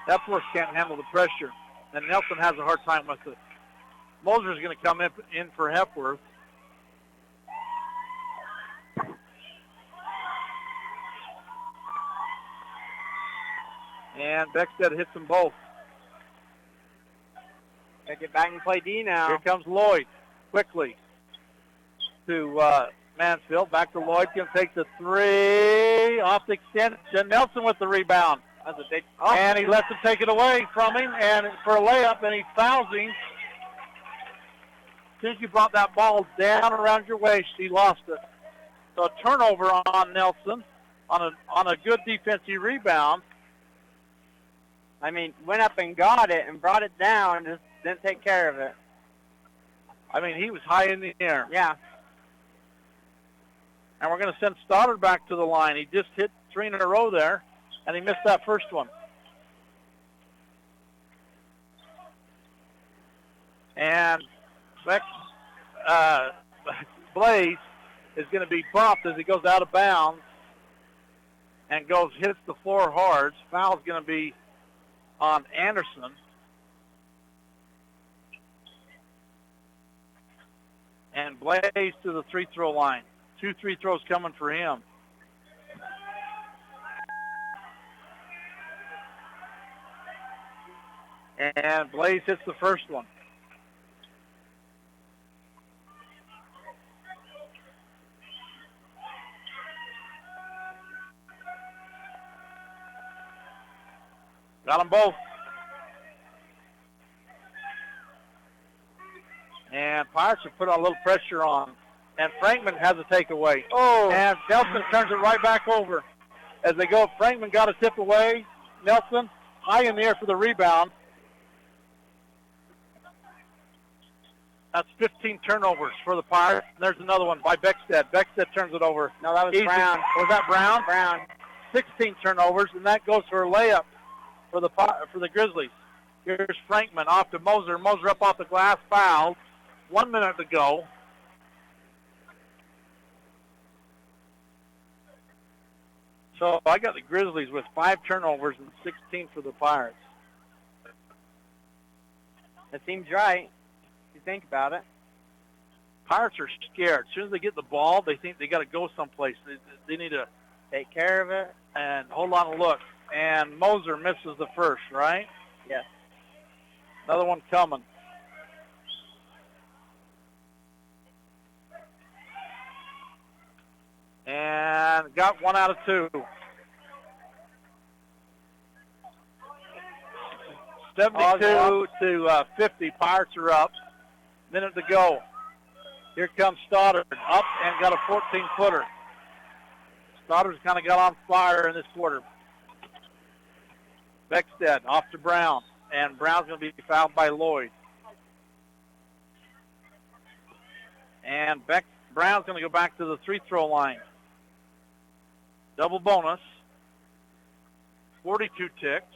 Hepworth can't handle the pressure, and Nelson has a hard time with it. Moser's going to come in for Hepworth. And Beckstead hits them both. Get back and play D now. Here comes Lloyd quickly to Mansfield. Back to Lloyd. Going to take the three off the extension. Nelson with the rebound. That's a big. Oh. And he lets him take it away from him and for a layup, and he fouls him. As soon as you brought that ball down around your waist, he lost it. So a turnover on Nelson on a good defensive rebound. I mean, went up and got it and brought it down and just didn't take care of it. I mean, he was high in the air. Yeah. And we're going to send Stoddard back to the line. He just hit three in a row there, and he missed that first one. And Blaze is going to be bumped as he goes out of bounds and hits the floor hard. Foul's going to be on Anderson. And Blaze to the free-throw line. 2 free throws coming for him. And Blaze hits the first one. Got them both. And Pirates have put a little pressure on. And Frankman has a takeaway. Oh. And Nelson turns it right back over. As they go, Frankman got a tip away. Nelson high in the air for the rebound. That's 15 turnovers for the Pirates. And there's another one by Beckstead. Beckstead turns it over. No, that was Easy. Brown. Was that Brown? Brown. 16 turnovers, and that goes for a layup for the Grizzlies. Here's Frankman off to Moser. Moser up off the glass, fouled. 1 minute to go. So I got the Grizzlies with 5 turnovers and 16 for the Pirates. That seems right, if you think about it. Pirates are scared. As soon as they get the ball, they think they got to go someplace. They need to take care of it and hold on and look. And Moser misses the first, right? Yes. Another one coming. And got 1 out of 2. 72 to 50. Pirates are up. Minute to go. Here comes Stoddard up and got a 14-footer. Stoddard's kind of got on fire in this quarter. Beckstead off to Brown. And Brown's going to be fouled by Lloyd. And Brown's going to go back to the free-throw line. Double bonus. 42 ticks.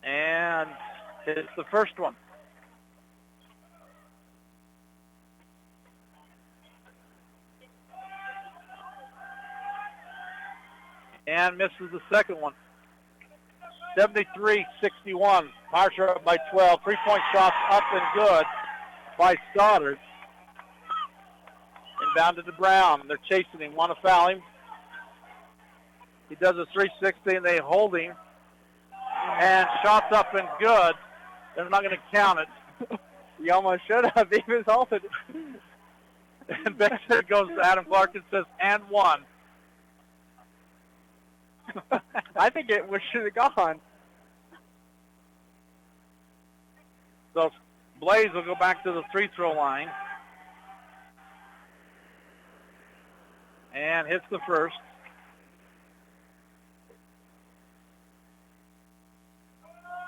And it's the first one. And misses the second one. 73-61. Pirates are up by 12. 3-point shots up and good by Stoddard. Inbounded to Brown. They're chasing him. Want to foul him. He does a 360 and they hold him. And shots up and good. They're not going to count it. You almost should have. He was halted. And Beckstead goes to Adam Clark and says, and one. I think it should have gone. So Blaze will go back to the free-throw line. And hits the first.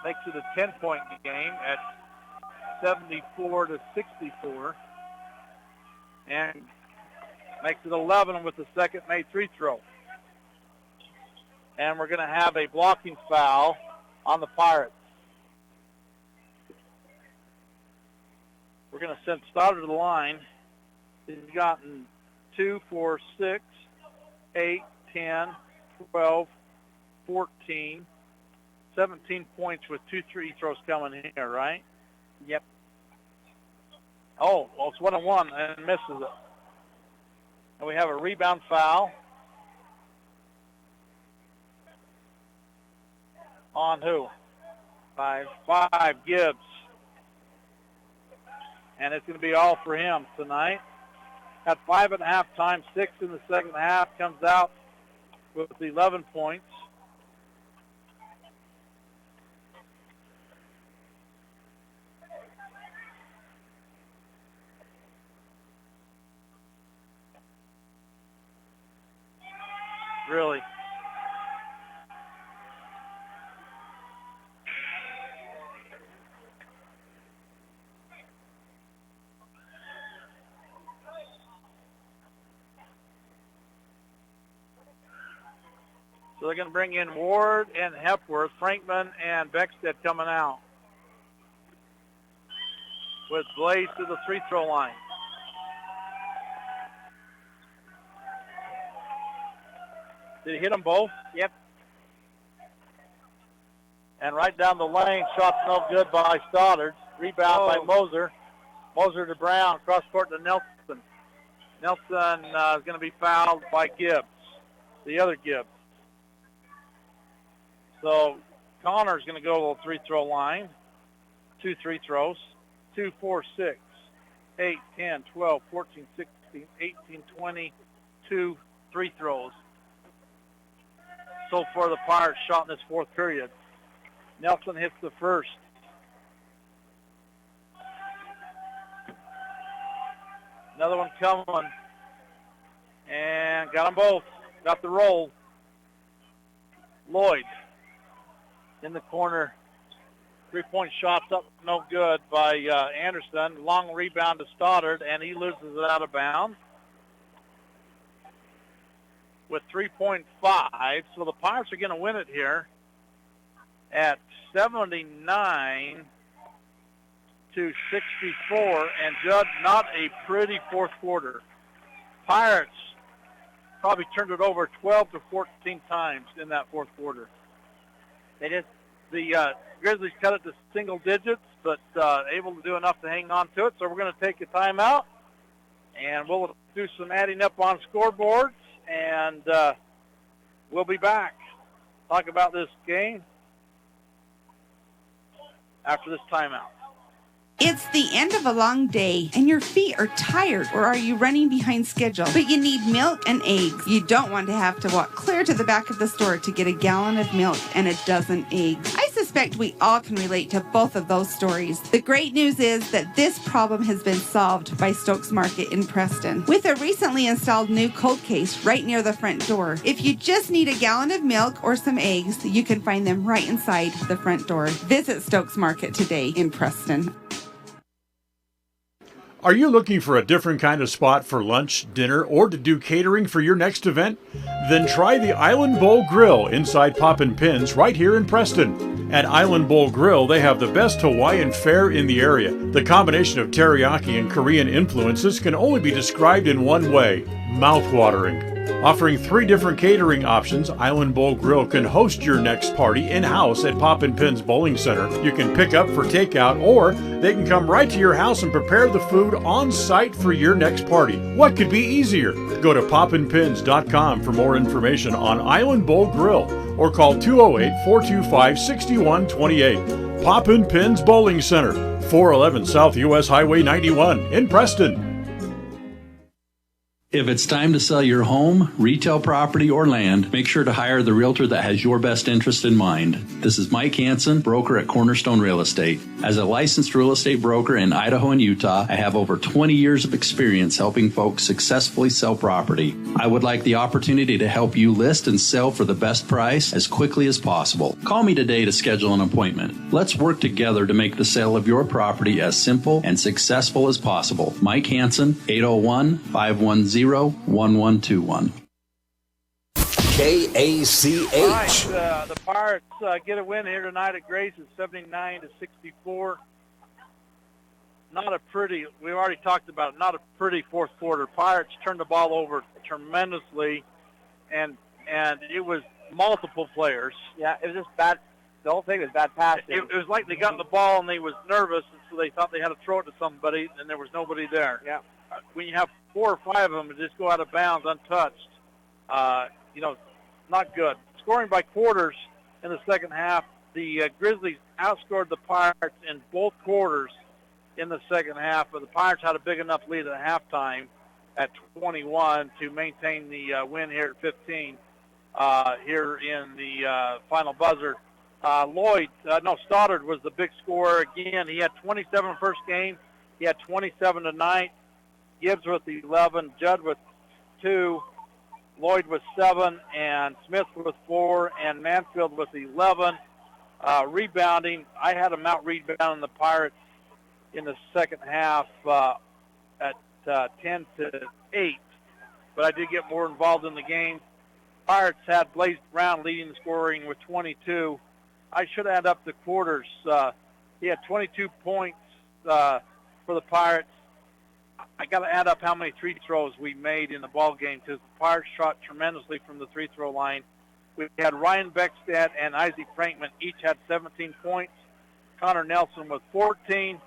Makes it a 10-point game at 74-64. And makes it 11 with the second made free throw. And we're going to have a blocking foul on the Pirates. We're going to send Stoddard to the line. He's gotten 2, 4, 6, 8, 10, 12, 14, 17 points with 2 free throws coming here, right? Yep. Oh, well, it's 1-on-1 and misses it. And we have a rebound foul on who? 5, Gibbs. And it's going to be all for him tonight. At 5 at halftime, 6 in the second half, comes out with 11 points. Really. So they're going to bring in Ward and Hepworth, Frankman and Beckstead coming out. With Blaze to the free throw line. Did he hit them both? Yep. And right down the lane, shot's no good by Stoddard. Rebound by Moser. Moser to Brown, cross court to Nelson. Nelson is going to be fouled by Gibbs, the other Gibbs. So Connor's going to go to the free throw line. 2 free throws. 2, 4, 6, 8, 10, 12, 14, 16, 18, 20, 2 free throws. So far the Pirates shot in this fourth period. Nelson hits the first. Another one coming. And got them both. Got the roll. Lloyd in the corner. 3-point shots up, no good by Anderson. Long rebound to Stoddard, and he loses it out of bounds with 3.5. So the Pirates are going to win it here at 79-64. And Judd, not a pretty fourth quarter. Pirates probably turned it over 12 to 14 times in that fourth quarter. The Grizzlies cut it to single digits, but able to do enough to hang on to it. So we're going to take a timeout, and we'll do some adding up on scoreboards, and we'll be back. Talk about this game after this timeout. It's the end of a long day, and your feet are tired, or are you running behind schedule? But you need milk and eggs. You don't want to have to walk clear to the back of the store to get a gallon of milk and a dozen eggs. I suspect we all can relate to both of those stories. The great news is that this problem has been solved by Stokes Market in Preston, with a recently installed new cold case right near the front door. If you just need a gallon of milk or some eggs, you can find them right inside the front door. Visit Stokes Market today in Preston. Are you looking for a different kind of spot for lunch, dinner, or to do catering for your next event? Then try the Island Bowl Grill inside Poppin' Pins right here in Preston. At Island Bowl Grill, they have the best Hawaiian fare in the area. The combination of teriyaki and Korean influences can only be described in one way: mouth-watering. Offering 3 different catering options, Island Bowl Grill can host your next party in-house at Poppin' Pins Bowling Center. You can pick up for takeout, or they can come right to your house and prepare the food on site for your next party. What could be easier? Go to poppinpins.com for more information on Island Bowl Grill, or call 208-425-6128. Poppin' Pins Bowling Center, 411 South US Highway 91 in Preston. If it's time to sell your home, retail property, or land, make sure to hire the realtor that has your best interest in mind. This is Mike Hansen, broker at Cornerstone Real Estate. As a licensed real estate broker in Idaho and Utah, I have over 20 years of experience helping folks successfully sell property. I would like the opportunity to help you list and sell for the best price as quickly as possible. Call me today to schedule an appointment. Let's work together to make the sale of your property as simple and successful as possible. Mike Hansen, 801-510-1121. KACH. All right, the Pirates get a win here tonight at Grace at 79-64. Not a pretty, we already talked about it, not a pretty fourth quarter. Pirates turned the ball over tremendously, and it was multiple players. Yeah, it was just bad. The whole thing was bad passing. It was like they got the ball and they was nervous, and so they thought they had to throw it to somebody, and there was nobody there. Yeah. When you have 4 or 5 of them that just go out of bounds untouched, not good. Scoring by quarters in the second half, the Grizzlies outscored the Pirates in both quarters in the second half, but the Pirates had a big enough lead at halftime at 21 to maintain the win here at 15 here in the final buzzer. Stoddard was the big scorer again. He had 27 first game. He had 27 tonight. Gibbs with 11, Judd with 2, Lloyd with 7, and Smith with 4, and Mansfield with 11. Rebounding, I had him out rebounding the Pirates in the second half at 10-8, but I did get more involved in the game. Pirates had Blaze Brown leading the scoring with 22. I should add up the quarters. He had 22 points for the Pirates. I got to add up how many free throws we made in the ball game because the Pirates shot tremendously from the free throw line. We had Ryan Beckstead and Isaac Frankman each had 17 points. Connor Nelson with 14,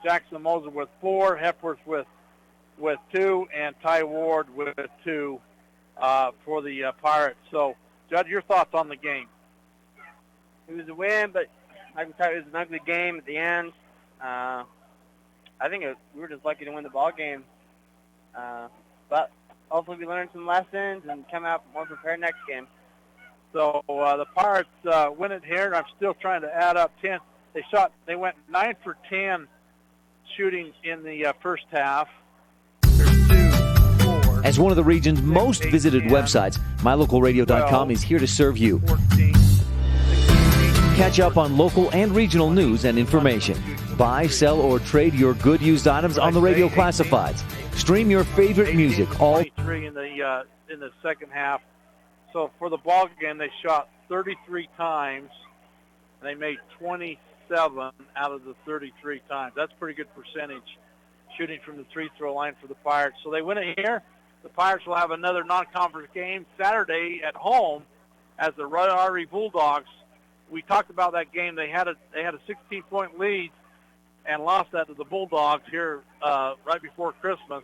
Jackson Moser with 4, Hepworth with 2, and Ty Ward with 2 for the Pirates. So, Judd, your thoughts on the game? It was a win, but I can tell you it was an ugly game at the end. I think we were just lucky to win the ball game. But hopefully we learned some lessons and come out more prepared next game. So the Pirates win it here, and I'm still trying to add up 10. They went 9 for 10 shooting in the first half. As one of the region's most visited websites, MyLocalRadio.com is here to serve you. 14, 16, Catch up on local and regional news and information. Buy, sell, or trade your good used items on the radio classifieds. Stream your favorite music all 23 in the second half. So for the ball game, they shot 33 times, and they made 27 out of the 33 times. That's a pretty good percentage shooting from the free throw line for the Pirates. So they win it here. The Pirates will have another non-conference game Saturday at home as the Rotary Bulldogs. We talked about that game. They had a 16-point lead and lost that to the Bulldogs here right before Christmas.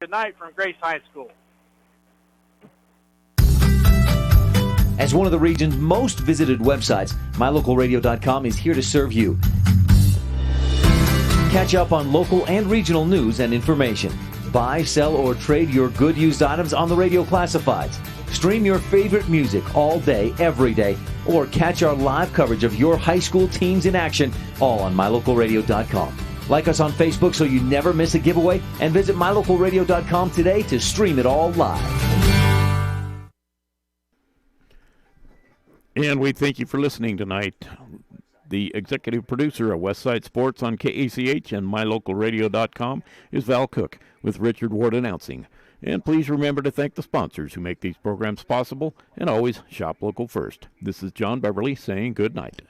Good night from Grace High School. As one of the region's most visited websites, MyLocalRadio.com is here to serve you. Catch up on local and regional news and information. Buy, sell, or trade your good used items on the radio classifieds. Stream your favorite music all day, every day, or catch our live coverage of your high school teams in action, all on MyLocalRadio.com. Like us on Facebook so you never miss a giveaway, and visit MyLocalRadio.com today to stream it all live. And we thank you for listening tonight. The executive producer of Westside Sports on KACH and MyLocalRadio.com is Val Cook, with Richard Ward announcing. And please remember to thank the sponsors who make these programs possible, and always shop local first. This is John Beverly saying good night.